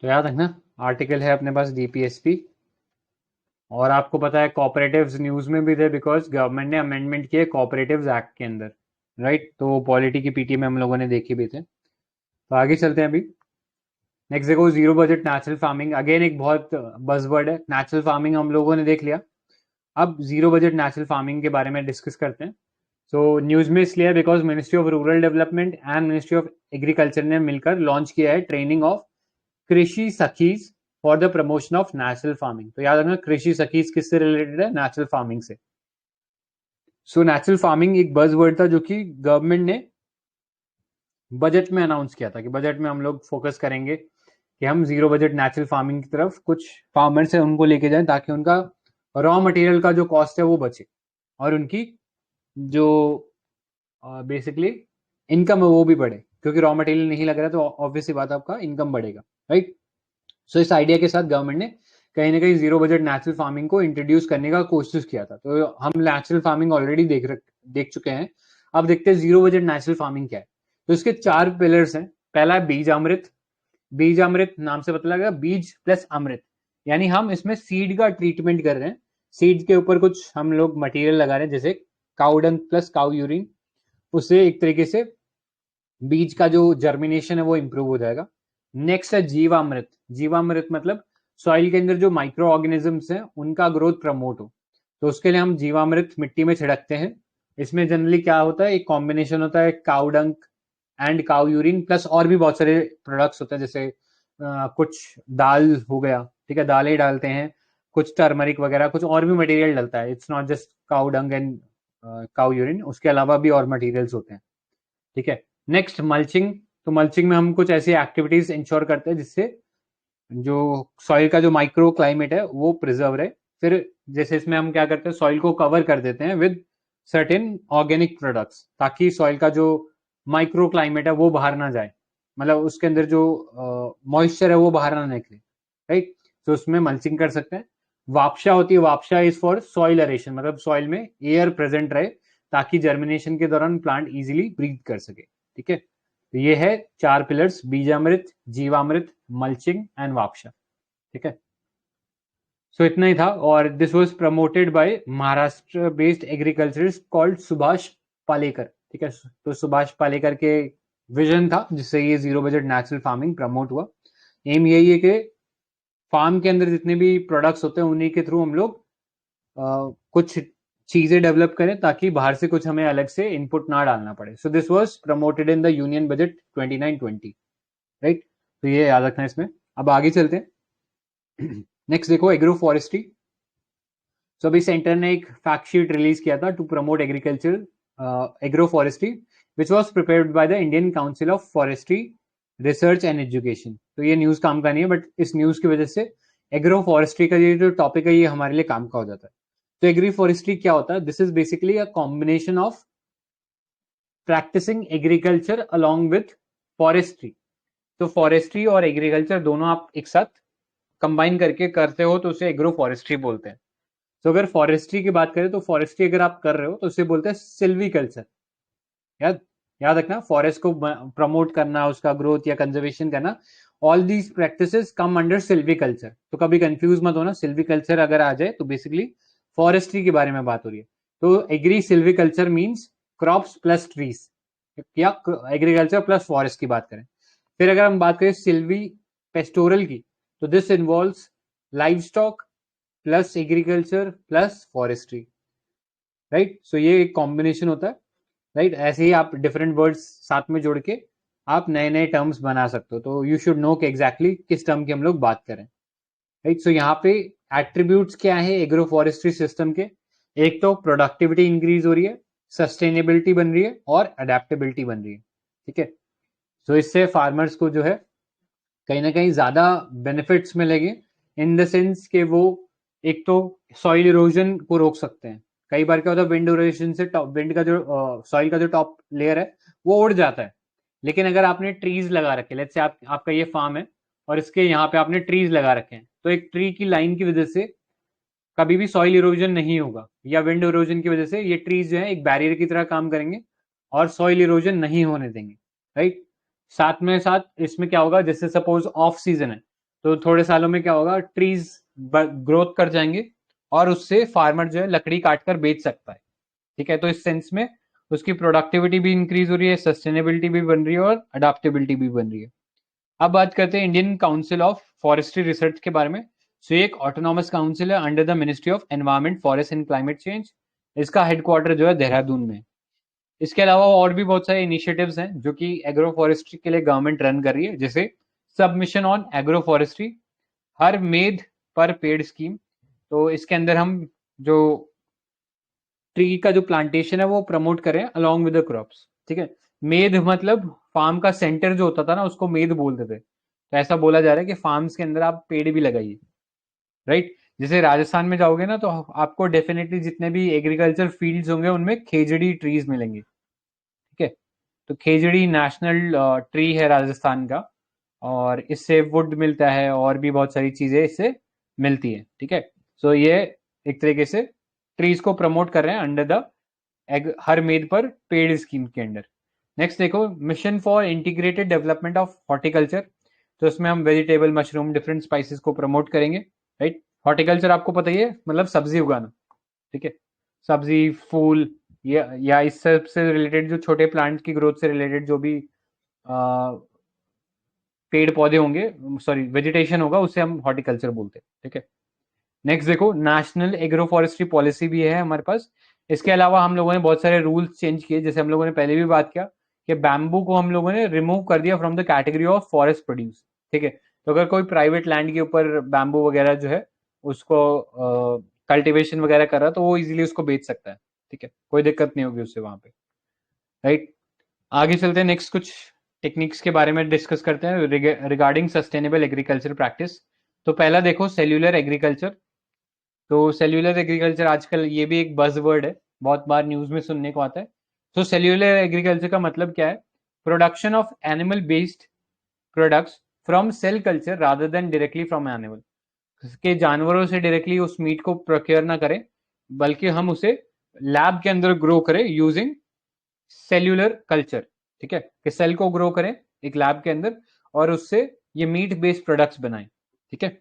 तो याद रखना, आर्टिकल है अपने पास डीपीएसपी, और आपको पता है कोऑपरेटिव्स न्यूज में भी थे बिकॉज गवर्नमेंट ने अमेंडमेंट किए कोऑपरेटिव्स एक्ट के अंदर, राइट। तो पॉलिटी की पीटी में हम लोगों ने देखी भी थे। तो आगे चलते हैं अभी। नेक्स्ट देखो, zero budget natural farming, again एक बहुत बज़वर्ड है। नेचुरल फार्मिंग हम लोगों ने देख लिया, अब जीरो बजट नेचुरल फार्मिंग के बारे में डिस्कस करते हैं। सो न्यूज में इसलिए है because ministry of rural development and ministry of agriculture ने मिलकर लॉन्च किया है training of Krishi Sakhis for the promotion of natural farming. तो याद रखना, कृषि सखीज किससे रिलेटेड है? नेचुरल फार्मिंग से। सो नेचुरल फार्मिंग एक बज़वर्ड था जो कि गवर्नमेंट ने बजट में अनाउंस किया था कि बजट में हम लोग फोकस करेंगे कि हम जीरो बजट नेचुरल फार्मिंग की तरफ कुछ फार्मर्स है उनको लेके जाएं ताकि उनका रॉ मटेरियल का जो कॉस्ट है वो बचे और उनकी जो बेसिकली इनकम है वो भी बढ़े, क्योंकि रॉ मटेरियल नहीं लग रहा है तो ऑब्वियसली बात आपका इनकम बढ़ेगा, राइट। सो इस आइडिया के साथ गवर्नमेंट ने कहीं ना कहीं जीरो बजट नेचुरल फार्मिंग को इंट्रोड्यूस करने का कोशिश किया था। तो हम नेचुरल फार्मिंग ऑलरेडी देख चुके हैं। अब देखते हैं जीरो बजट नेचुरल फार्मिंग क्या है। तो इसके 4 पिलर्स हैं। पहला है बीज अमृत। बीज अमृत नाम से पता लगा बीज प्लस अमृत, यानी हम इसमें सीड का ट्रीटमेंट कर रहे हैं। सीड के ऊपर कुछ हम लोग मटेरियल लगा रहे हैं जैसे cow dung plus cow urine, उससे एक तरीके से बीज का जो जर्मिनेशन है वो इंप्रूव हो जाएगा। नेक्स्ट है जीवामृत। जीवामृत मतलब सॉइल के अंदर जो माइक्रो ऑर्गेनिजम्स हैं उनका ग्रोथ प्रमोट हो, तो उसके लिए हम जीवामृत मिट्टी में छिड़कते हैं। इसमें जनरली क्या होता है, एक कॉम्बिनेशन होता है cow dung and cow urine plus और भी बहुत सारे प्रोडक्ट्स होते हैं जैसे कुछ दाल हो गया, ठीक है, दालें डालते हैं, कुछ टर्मरिक वगैरह कुछ और भी मटेरियल डलता है। It's not just cow dung and cow urine, उसके अलावा भी और मटेरियल्स होते हैं, ठीक है। Next mulching. तो मल्चिंग में हम कुछ ऐसी एक्टिविटीज इंश्योर करते हैं जिससे जो सॉइल का जो माइक्रो क्लाइमेट है वो प्रिजर्व रहे। फिर जैसे इसमें हम क्या करते हैं, सॉइल को कवर कर देते हैं विद सर्टेन ऑर्गेनिक प्रोडक्ट्स ताकि सॉइल का जो माइक्रो क्लाइमेट है वो बाहर ना जाए, मतलब उसके अंदर जो मॉइस्चर है वो बाहर ना निकले, राइट। तो उसमें मल्चिंग कर सकते हैं। वापशा होती है, वापशा इज फॉर सॉइल एरेशन, मतलब सॉइल में एयर प्रेजेंट रहे ताकि जर्मिनेशन के दौरान प्लांट इजीली ब्रीथ कर सके, ठीक है। तो ये है 4 पिलर्स, बीजामृत, जीवामृत, मल्चिंग एंड वापशा, ठीक है। सो इतना ही था और this was promoted by Maharashtra based agriculturist called Subhash Palekar, ठीक है। तो सुभाष पालेकर के विजन था जिससे ये zero budget natural farming promote हुआ। एम यही है कि फार्म के अंदर जितने भी प्रोडक्ट्स होते हैं उन्हीं के थ्रू हम लोग कुछ चीजें डेवलप करें ताकि बाहर से कुछ हमें अलग से इनपुट ना डालना पड़े। So this was promoted in the union budget 29-20, right. तो ये याद रखना इसमें। अब आगे चलते हैं। नेक्स्ट देखो एग्रो फॉरेस्ट्री। सो अभी सेंटर ने एक फैक्ट शीट रिलीज किया था to promote agriculture agro forestry which was prepared by the Indian council of forestry research and education. तो ये न्यूज काम का नहीं है बट इस न्यूज की वजह से एग्रो फॉरेस्ट्री का ये जो टॉपिक है ये हमारे लिए काम का हो जाता है। तो एग्री फॉरेस्ट्री क्या होता है, this is basically a combination of practising agriculture along with forestry. तो फॉरेस्ट्री और एग्रीकल्चर दोनों आप एक साथ कंबाइन करके करते हो तो उसे एग्रो फॉरेस्ट्री बोलते हैं। तो अगर फॉरेस्ट्री की बात करें तो फॉरेस्ट्री अगर आप कर रहे हो तो उसे बोलते हैं सिल्वीकल्चर। याद याद रखना, फॉरेस्ट को प्रमोट करना, उसका ग्रोथ या कंजर्वेशन करना, all these practices come under silviculture. तो कभी कंफ्यूज मत होना, सिल्वीकल्चर अगर आ जाए तो बेसिकली फॉरेस्ट्री के बारे में बात हो रही है। तो agri silviculture means crops plus trees या एग्रीकल्चर प्लस फॉरेस्ट की बात करें। फिर अगर हम बात करें सिल्वी पेस्टोरल की तो this involves livestock plus agriculture plus forestry, right. So ये एक कॉम्बिनेशन होता है, राइट। ऐसे ही आप डिफरेंट वर्ड्स साथ में जोड़ के आप नए नए टर्म्स बना सकते हो। तो यू शुड नो कि एग्जैक्टली किस टर्म की हम लोग बात करें, राइट। सो यहाँ पे एट्रीब्यूट्स क्या है एग्रो फॉरेस्ट्री सिस्टम के, एक तो प्रोडक्टिविटी इंक्रीज हो रही है, सस्टेनेबिलिटी बन रही है और अडेप्टेबिलिटी बन रही है, ठीक है। सो इससे फार्मर्स को जो है कहीं ना कहीं ज्यादा बेनिफिट्स मिलेंगे इन द सेंस कि वो एक तो सॉइल इरोजन को रोक सकते हैं। कई बार क्या होता है विंड इरोजन से विंड का जो सॉइल का जो टॉप लेयर है वो उड़ जाता है, लेकिन अगर आपने ट्रीज लगा रखे, लेट्स से आपका ये फार्म है और इसके यहाँ पे आपने ट्रीज लगा रखे हैं, तो एक ट्री की लाइन की वजह से कभी भी सॉइल इरोजन नहीं होगा, या विंड इरोजन की वजह से ये ट्रीज जो है एक बैरियर की तरह काम करेंगे और सॉइल इरोजन नहीं होने देंगे, राइट। साथ में साथ इसमें क्या होगा, जैसे सपोज ऑफ सीजन है तो थोड़े सालों में क्या होगा, ट्रीज ग्रोथ कर जाएंगे और उससे फार्मर जो है लकड़ी काट कर बेच सकता है, ठीक है। तो इस सेंस में उसकी प्रोडक्टिविटी भी इंक्रीज हो रही है, सस्टेनेबिलिटी भी बन रही है और अडेप्टेबिलिटी भी बन रही है। अब बात करते हैं Indian council of forestry research के बारे में। सो ये एक ऑटोनॉमस काउंसिल है under the ministry of environment forest and climate change. इसका हेडक्वार्टर जो है देहरादून में। इसके अलावा और भी बहुत सारे इनिशिएटिव्स हैं जो कि एग्रो फॉरेस्ट्री के लिए गवर्नमेंट रन कर रही है, जैसे सबमिशन ऑन एग्रो फॉरेस्ट्री, हर मेद पर पेड़ स्कीम। तो इसके अंदर हम जो ट्री का जो प्लांटेशन है वो प्रमोट करें अलॉन्ग विद द क्रॉप्स, ठीक है। मेद मतलब फार्म का सेंटर जो होता था ना, उसको मेद बोलते थे। तो ऐसा बोला जा रहा है कि फार्म्स के अंदर आप पेड़ भी लगाइए, राइट। जैसे राजस्थान में जाओगे ना, तो आपको डेफिनेटली जितने भी एग्रीकल्चर फील्ड्स होंगे उनमें खेजड़ी ट्रीज मिलेंगे, ठीक है। तो खेजड़ी नेशनल ट्री है राजस्थान का, और इससे वुड मिलता है और भी बहुत सारी चीजें इससे मिलती है, ठीक है। सो ये एक तरीके से ट्रीज को प्रमोट कर रहे हैं अंडर द हर मेद पर पेड़ स्कीम के अंडर। नेक्स्ट देखो, mission for integrated development of horticulture. तो इसमें हम वेजिटेबल, मशरूम, डिफरेंट स्पाइसेस को प्रमोट करेंगे, राइट। हॉर्टिकल्चर आपको पता ही है, मतलब सब्जी उगाना, ठीक है। सब्जी, फूल, या इस सब से रिलेटेड जो छोटे प्लांट की ग्रोथ से रिलेटेड जो भी पेड़ पौधे होंगे, सॉरी वेजिटेशन होगा, उसे हम हॉर्टिकल्चर बोलते हैं, ठीक है। नेक्स्ट देखो, नेशनल एग्रो फॉरेस्ट्री पॉलिसी भी है हमारे पास। इसके अलावा हम लोगों ने बहुत सारे रूल्स चेंज किए, जैसे हम लोगों ने पहले भी बात किया कि बैम्बू को हम लोगों ने रिमूव कर दिया from the category of forest produce, ठीक है। तो अगर कोई प्राइवेट लैंड के ऊपर बैम्बू वगैरह जो है उसको कल्टीवेशन वगैरह कर रहा है, तो वो इजीली उसको बेच सकता है, ठीक है, कोई दिक्कत नहीं होगी उससे वहां पे, राइट। आगे चलते हैं, नेक्स्ट कुछ टेक्निक्स के बारे में डिस्कस करते हैं रिगार्डिंग सस्टेनेबल एग्रीकल्चर प्रैक्टिस। तो पहला देखो, सेल्यूलर एग्रीकल्चर। तो सेल्यूलर एग्रीकल्चर आजकल ये भी एक बज़वर्ड है, बहुत बार न्यूज में सुनने को आता है। तो सेल्यूलर एग्रीकल्चर का मतलब क्या है? Production of animal based products from cell culture rather than directly from animal. के जानवरों से डायरेक्टली उस मीट को प्रोक्योर ना करें, बल्कि हम उसे लैब के अंदर ग्रो करें यूजिंग सेल्यूलर कल्चर, ठीक है। कि सेल को ग्रो करें एक लैब के अंदर और उससे ये मीट बेस्ड प्रोडक्ट्स बनाएं, ठीक है।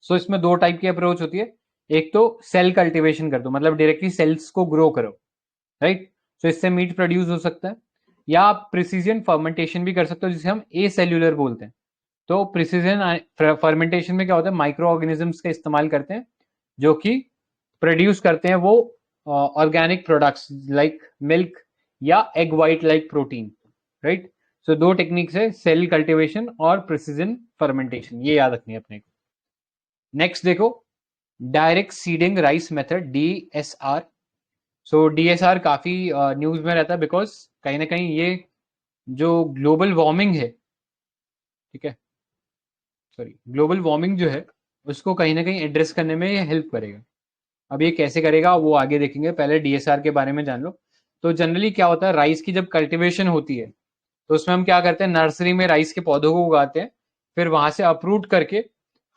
सो इसमें दो टाइप की अप्रोच होती है। एक तो सेल कल्टीवेशन कर दो, मतलब डायरेक्टली सेल्स को ग्रो करो, राइट। सो इससे मीट प्रोड्यूस हो सकता है। या आप प्रिसीजन फर्मेंटेशन भी कर सकते हो, जिसे हम ए सेल्यूलर बोलते हैं। तो प्रिसीजन फर्मेंटेशन में क्या होता है, माइक्रो ऑर्गेनिजम्स का इस्तेमाल करते हैं जो कि प्रोड्यूस करते हैं वो ऑर्गेनिक प्रोडक्ट्स लाइक मिल्क या egg white like protein, right. So दो टेक्निक्स है, सेल कल्टीवेशन और प्रिसीजन फर्मेंटेशन, ये याद रखनी है अपने को। नेक्स्ट देखो, direct seeding rice method, DSR। So DSR काफी न्यूज में रहता है, बिकॉज कहीं ना कहीं ये जो ग्लोबल वार्मिंग है, ठीक है, सॉरी ग्लोबल वार्मिंग जो है उसको कहीं ना कहीं एड्रेस करने में ये हेल्प करेगा। अब ये कैसे करेगा वो आगे देखेंगे, पहले DSR के बारे में जान लो। तो जनरली क्या होता है, राइस की जब कल्टीवेशन होती है तो उसमें हम क्या करते हैं, नर्सरी में राइस के पौधों को उगाते हैं, फिर वहां से अप्रूट करके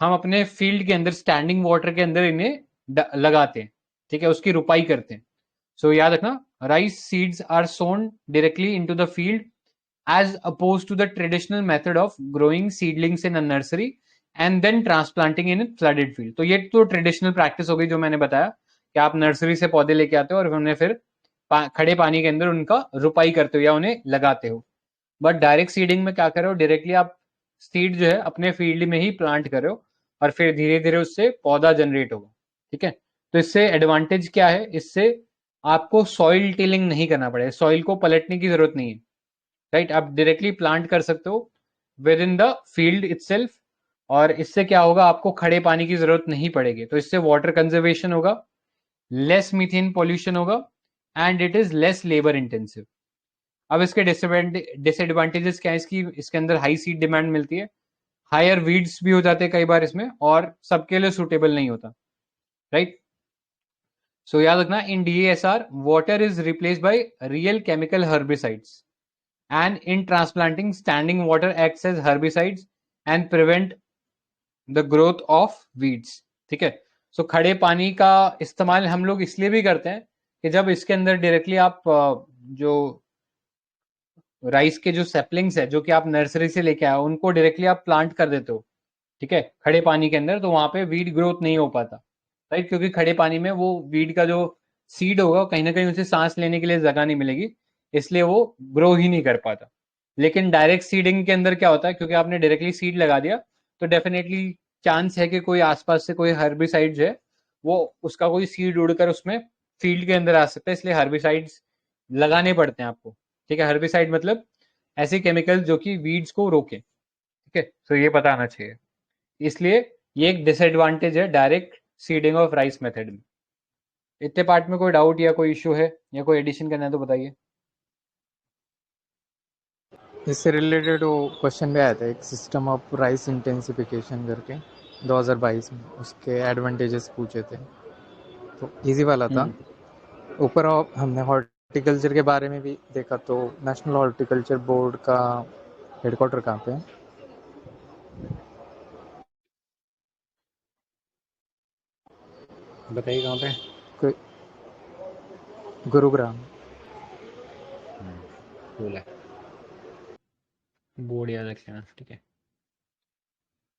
हम अपने फील्ड के अंदर स्टैंडिंग वाटर के अंदर इन्हें लगाते हैं, ठीक है, उसकी रुपाई करते हैं। सो याद रखना, rice seeds are sown directly into the field as opposed to the traditional method of growing seedlings in a nursery and then transplanting in a flooded field। तो ये तो ट्रेडिशनल प्रैक्टिस हो गई जो मैंने बताया कि आप नर्सरी से पौधे लेके आते हो और उन्हें फिर खड़े पानी के अंदर उनका रुपाई करते हो या उन्हें लगाते हो। बट डायरेक्ट सीडिंग में क्या कर रहे हो, डायरेक्टली आप सीड जो है अपने फील्ड में ही प्लांट कर रहे हो और फिर धीरे धीरे उससे पौधा जनरेट होगा, ठीक है। तो इससे एडवांटेज क्या है, इससे आपको सॉइल टिलिंग नहीं करना पड़ेगा, सॉइल को पलटने की जरूरत नहीं है, राइट। आप डायरेक्टली प्लांट कर सकते हो with in the field itself, और इससे क्या होगा, आपको खड़े पानी की जरूरत नहीं पड़ेगी। तो इससे वाटर कंजर्वेशन होगा, लेस मीथेन पॉल्यूशन होगा and it is less labour intensive. अब इसके डिसएडवांटेजेस क्या है, इसके अंदर हाई सीड डिमांड मिलती है, हायर वीड्स भी हो जाते हैं कई बार इसमें, और सबके लिए सुटेबल नहीं होता, राइट। सो याद रखना, इन DSR water is replaced by real chemical herbicides and in transplanting standing water acts as herbicides and prevent the growth of weeds, ठीक है। सो खड़े पानी का इस्तेमाल हम लोग इसलिए भी करते हैं कि जब इसके अंदर डायरेक्टली आप जो राइस के जो सेपलिंग्स है जो कि आप नर्सरी से लेके आए उनको डायरेक्टली आप प्लांट कर देते हो, ठीक है, खड़े पानी के अंदर, तो वहां पे वीड ग्रोथ नहीं हो पाता, राइट। क्योंकि खड़े पानी में वो वीड का जो सीड होगा कहीं ना कहीं उसे सांस लेने के लिए जगह नहीं मिलेगी, इसलिए वो ग्रो ही नहीं कर पाता। लेकिन डायरेक्ट सीडिंग के अंदर क्या होता है, क्योंकि आपने डायरेक्टली सीड लगा दिया तो डेफिनेटली चांस है कि कोई आसपास से कोई हर्बिसाइड जो है वो उसका कोई सीड उड़कर उसमें फील्ड के अंदर आ सकता है, इसलिए हर्बिसाइड्स लगाने पड़ते हैं आपको, ठीक है। हर्बिसाइड मतलब ऐसे केमिकल जो कि वीड्स को रोके, ठीक है। तो ये पता आना चाहिए, इसलिए ये एक डिसएडवांटेज है direct seeding of rice method में। इतने पार्ट में कोई डाउट या कोई इश्यू है या कोई एडिशन करना है तो बताइए। इससे रिलेटेड वो क्वेश्चन भी आया था, एक सिस्टम ऑफ राइस इंटेंसिफिकेशन करके 2022 में, उसके एडवांटेजेस पूछे थे, तो इजी वाला था। ऊपर हमने हॉर्टिकल्चर के बारे में भी देखा, तो नेशनल हॉर्टिकल्चर बोर्ड का हेडक्वार्टर कहाँ पे है? बताइए कहाँ पे। कोई गुरुग्राम। बोला बोर्ड याद रख लेना, ठीक है।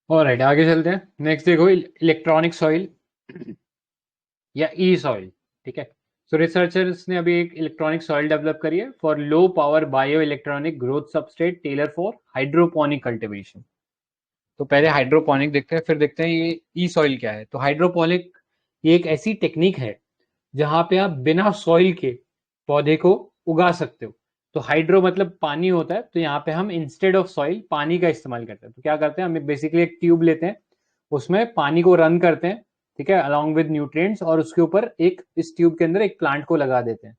ऑलराइट, आगे चलते हैं। नेक्स्ट देखो, इलेक्ट्रॉनिक सॉइल या ई सॉइल, ठीक है। सो रिसर्चर्स ने अभी एक इलेक्ट्रॉनिक सॉइल डेवलप करी है for low power bio electronic growth substrate tailor for hydroponic cultivation. तो पहले हाइड्रोपोनिक देखते हैं, फिर देखते हैं ये ई सॉइल क्या है। तो हाइड्रोपोनिक ये एक ऐसी टेक्निक है जहां पे आप बिना सॉइल के पौधे को उगा सकते हो। तो हाइड्रो मतलब पानी होता है, तो यहाँ पे हम इंस्टेड ऑफ सॉइल पानी का इस्तेमाल करते हैं। तो क्या करते हैं, हम बेसिकली एक ट्यूब लेते हैं, उसमें पानी को रन करते हैं, ठीक है, अलॉन्ग विद न्यूट्रिएंट्स, और उसके ऊपर एक इस ट्यूब के अंदर एक प्लांट को लगा देते हैं।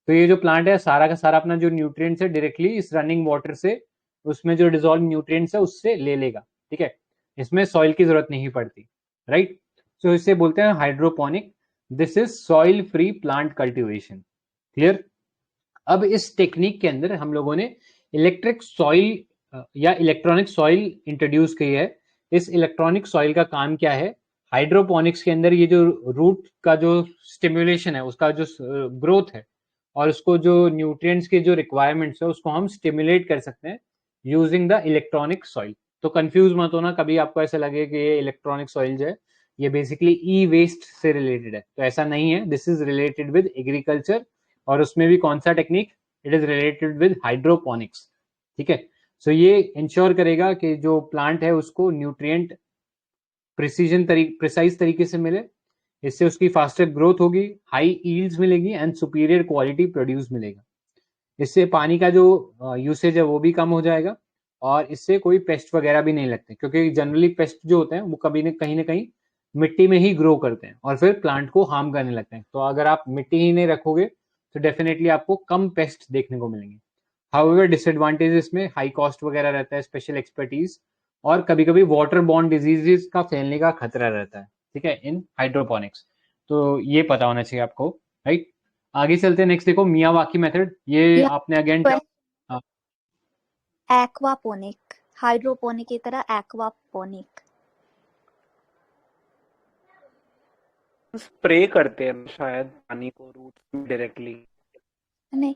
तो ये जो प्लांट है सारा का सारा अपना जो न्यूट्रिएंट्स है डायरेक्टली इस रनिंग वाटर से, उसमें जो डिजोल्व न्यूट्रिएंट्स है उससे ले लेगा, ठीक है। इसमें सॉइल की जरूरत नहीं पड़ती, राइट। तो इसे बोलते हैं hydroponic. This is soil free plant cultivation. Clear. अब इस टेक्निक के अंदर हम लोगों ने इलेक्ट्रिक सॉइल या इलेक्ट्रॉनिक सॉइल इंट्रोड्यूस की है। इस इलेक्ट्रॉनिक सॉइल का काम क्या है, हाइड्रोपोनिक्स के अंदर ये जो रूट का जो स्टिमुलेशन है, उसका जो ग्रोथ है, और उसको जो न्यूट्रिएंट्स के जो रिक्वायरमेंट्स है उसको हम स्टिमुलेट कर सकते हैं यूजिंग द इलेक्ट्रॉनिक सॉइल। तो कंफ्यूज मत होना कभी आपको ऐसा लगे कि ये इलेक्ट्रॉनिक सॉइल जो है ये बेसिकली ई वेस्ट से रिलेटेड है, तो ऐसा नहीं है। This is related with agriculture, और उसमें भी कौन सा technique, it is related with hydroponics, ठीक है। सो ये इंश्योर करेगा कि जो प्लांट है उसको न्यूट्रिएंट प्रिसाइज तरीके से मिले, इससे उसकी फास्टर ग्रोथ होगी, हाई ईल्ड्स मिलेगी एंड सुपीरियर क्वालिटी प्रोड्यूस मिलेगा। इससे पानी का जो यूसेज है वो भी कम हो जाएगा, और इससे कोई पेस्ट वगैरह भी नहीं लगते, क्योंकि जनरली पेस्ट जो होते हैं वो कभी ना कहीं मिट्टी में ही ग्रो करते हैं और फिर प्लांट को हार्म करने लगते हैं। तो अगर आप मिट्टी ही नहीं रखोगे तो डेफिनेटली आपको कम पेस्ट देखने को मिलेंगे। हाउएवर डिसएडवांटेज इसमें हाई कॉस्ट वगैरह रहता है, स्पेशल एक्सपर्टीज, और कभी कभी वाटर बॉर्न डिजीजेस का फैलने का खतरा रहता है, ठीक है, इन हाइड्रोपोनिक्स। तो ये पता होना चाहिए आपको, राइट। आगे चलते हैं। नेक्स्ट देखो, मियावाकी मेथड। ये आपने अगेन एक्वापोनिक, हाइड्रोपोनिक की तरह एक्वापोनिक। स्प्रे करते हैं शायद पानी को रूट्स में डायरेक्टली। नहीं,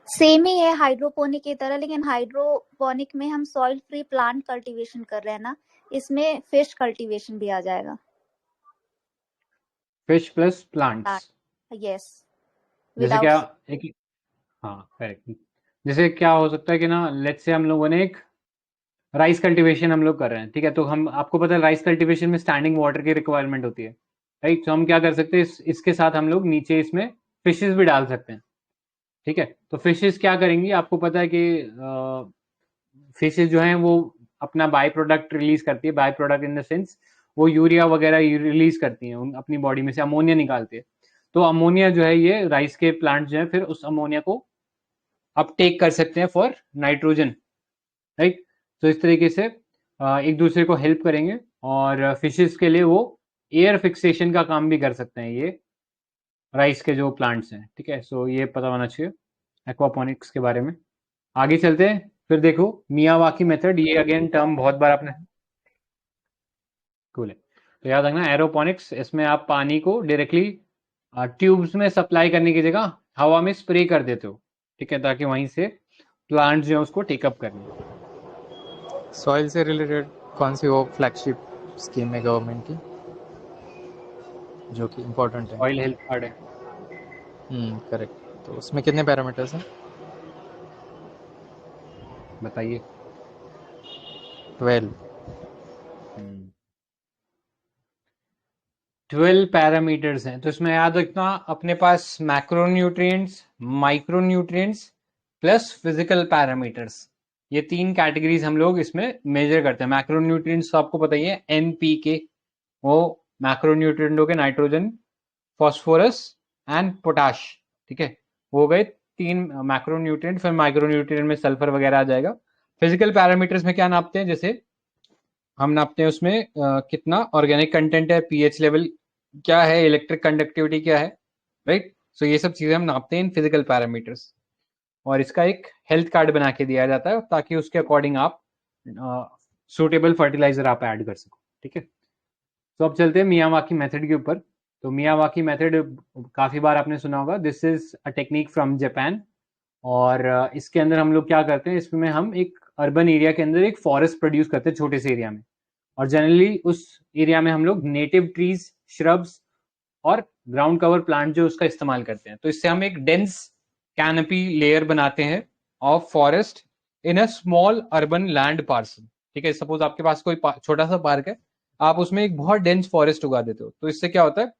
सेम ही है हाइड्रोपोनिक की तरह, लेकिन हाइड्रोपोनिक में हम सॉइल फ्री प्लांट कल्टीवेशन कर रहे हैं ना, इसमें फिश कल्टीवेशन भी आ जाएगा। फिश प्लस प्लांट्स, यस, जैसे क्या एक, हाँ करेक्ट। जैसे क्या हो सकता है कि ना, लेट्स से हम लोगों ने एक राइस कल्टीवेशन हम लोग कर रहे हैं, ठीक है। तो हम, आपको पता है राइस कल्टीवेशन में स्टैंडिंग वाटर की रिक्वायरमेंट होती है, राइट। तो हम क्या कर सकते हैं, इसके साथ हम लोग नीचे इसमें फिशेस भी डाल सकते हैं, ठीक है। तो फिशेस क्या करेंगी, आपको पता है कि फिशेस जो हैं वो अपना बाय प्रोडक्ट रिलीज करती है। By product in the sense वो यूरिया वगैरह रिलीज करती हैं, अपनी बॉडी में से अमोनिया निकालती है। तो अमोनिया जो है ये राइस के प्लांट जो है फिर उस अमोनिया को अपटेक कर सकते हैं फॉर नाइट्रोजन, राइट। तो इस तरीके से एक दूसरे को हेल्प करेंगे, और फिशेस के लिए वो एयर फिक्सेशन का काम भी कर सकते हैं ये राइस के जो प्लांट्स हैं, ठीक है। सो ये पता होना चाहिए एक्वापोनिक्स के बारे में। आगे चलते हैं। फिर देखो मियावाकी मेथड, ये अगेन टर्म बहुत बार आपने, कूल है। तो याद रखना एरोपोनिक्स, इसमें आप पानी को डायरेक्टली ट्यूब्स में सप्लाई करने की जगह हवा में स्प्रे कर देते हो, ठीक है, ताकि वहीं से प्लांट जो है उसको टेकअप कर लें। सॉइल से रिलेटेड कौन सी वो फ्लैगशिप स्कीम है गवर्नमेंट की जो कि इम्पोर्टेंट है? ऑयल हेल्थ कार्ड है। करेक्ट। तो उसमें कितने पैरामीटर्स हैं? बताइए। 12। 12 पैरामीटर्स हैं। तो इसमें याद रखना अपने पास macronutrients, micronutrients plus physical parameters, ये 3 कैटेगरीज हम लोग इसमें मेजर करते हैं। मैक्रोन्यूट्रिएंट्स तो आपको पता ही है, NPK, वो मैक्रोन्यूट्रिएंट हो गए नाइट्रोजन, फॉस्फोरस एंड पोटाश, ठीक है, हो गए 3 मैक्रोन्यूट्रिएंट। फिर माइक्रोन्यूट्रिएंट में सल्फर वगैरह आ जाएगा। फिजिकल पैरामीटर्स में क्या नापते हैं, जैसे हम नापते हैं उसमें कितना ऑर्गेनिक कंटेंट है, पीएच लेवल क्या है, इलेक्ट्रिक कंडक्टिविटी क्या है, राइट। सो ये सब चीजें हम नापते हैं इन फिजिकल पैरामीटर्स, और इसका एक हेल्थ कार्ड बना के दिया जाता है ताकि उसके अकॉर्डिंग आप सूटेबल फर्टिलाइजर आप ऐड कर सको, ठीक है। तो अब चलते हैं मियावाकी मेथड के ऊपर। तो मियावाकी मेथड काफी बार आपने सुना होगा, this is a technique from Japan. और इसके अंदर हम लोग क्या करते हैं, इसमें हम एक अर्बन एरिया के अंदर एक फॉरेस्ट प्रोड्यूस करते हैं छोटे से एरिया में, और जनरली उस एरिया में हम लोग नेटिव ट्रीज, श्रब्स और ग्राउंड कवर प्लांट जो उसका इस्तेमाल करते हैं। तो इससे हम एक डेंस कैनपी लेयर बनाते हैं of forest in a small urban land parcel, ठीक है। सपोज आपके पास कोई छोटा सा पार्क है, आप उसमें एक बहुत डेंस फॉरेस्ट उगा देते हो, तो इससे क्या होता है,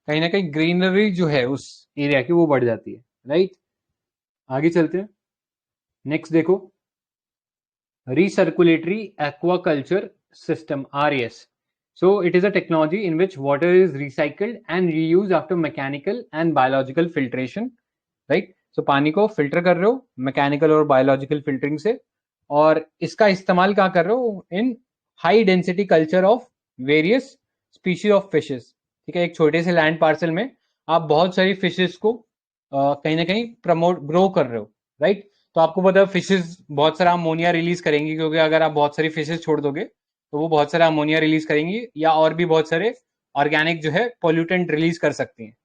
कहीं ना कहीं ग्रीनरी जो है उस एरिया की वो बढ़ जाती है, राइट। आगे चलते हैं, नेक्स्ट देखो, recirculatory aquaculture system, RAS. So it is a technology in which water is recycled and reused after mechanical and biological filtration, right? So पानी को फिल्टर कर रहे हो मैकेनिकल और बायोलॉजिकल फिल्टरिंग से, और इसका इस्तेमाल कहाँ कर रहे हो, इन high density culture of various species of fishes, ठीक है। एक छोटे से लैंड पार्सल में आप बहुत सारी फिशेस को कहीं ना कहीं प्रमोट ग्रो कर रहे हो, राइट। तो आपको पता है फिशेस बहुत सारा अमोनिया रिलीज करेंगी, क्योंकि अगर आप बहुत सारी फिशेस छोड़ दोगे तो वो बहुत सारा अमोनिया रिलीज करेंगी, या और भी बहुत सारे ऑर्गेनिक जो है पोल्यूटेंट रिलीज कर सकती हैं,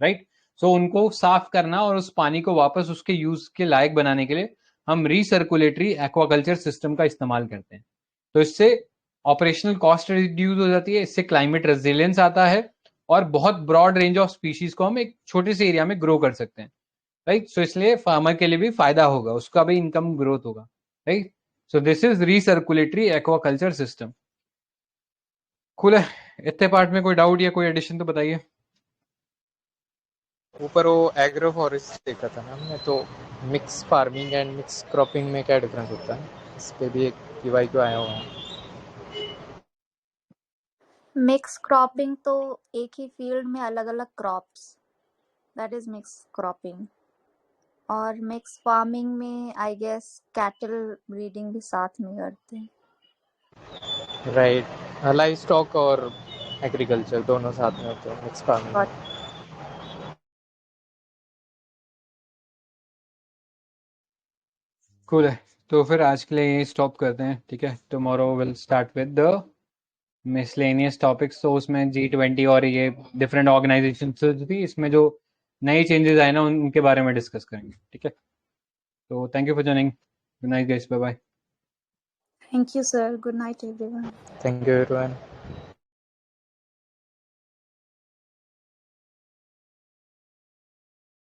राइट। सो उनको साफ करना और उस पानी को वापस उसके यूज के लायक बनाने के लिए हम रिसर्कुलेटरी एक्वाकल्चर सिस्टम का इस्तेमाल करते हैं। तो इससे ऑपरेशनल कॉस्ट रिड्यूस हो जाती है, इससे क्लाइमेट रेजिलियंस आता है, और बहुत ब्रॉड रेंज ऑफ स्पीशीज को हम एक छोटे से एरिया में ग्रो कर सकते हैं, राइट। सो इसलिए फार्मर के लिए भी फायदा होगा, उसका भी इनकम ग्रोथ होगा, right. So this is recirculatory aquaculture system. Cool है। इतने पार्ट में कोई डाउट या कोई एडिशन तो बताइए। ऊपर वो एग्रो फॉरेस्ट देखा था ना हमने, तो mix farming and mix cropping में क्या डिफरेंस होता है, इस पे भी एक पीवाई क्यों आया हुआ है। मिक्स क्रॉपिंग तो एक ही फील्ड में अलग अलग crops, that is mix cropping. और मिक्स फार्मिंग में आई गेस कैटल ब्रीडिंग भी साथ में करते हैं, राइट। लाइव स्टॉक और एग्रीकल्चर दोनों साथ में होते हैं मिक्स फार्मिंग में। कूल है। तो फिर आज के लिए यही स्टॉप करते हैं, ठीक है। Tomorrow will start with the miscellaneous topics. तो उसमें G20 और ये डिफरेंट ऑर्गेनाइजेशन थी, इसमें जो नए चेंजेस आए ना उनके बारे में डिस्कस करेंगे, ठीक है। तो thank you for joining, good night guys, bye bye. Thank you sir, good night everyone. Thank you everyone.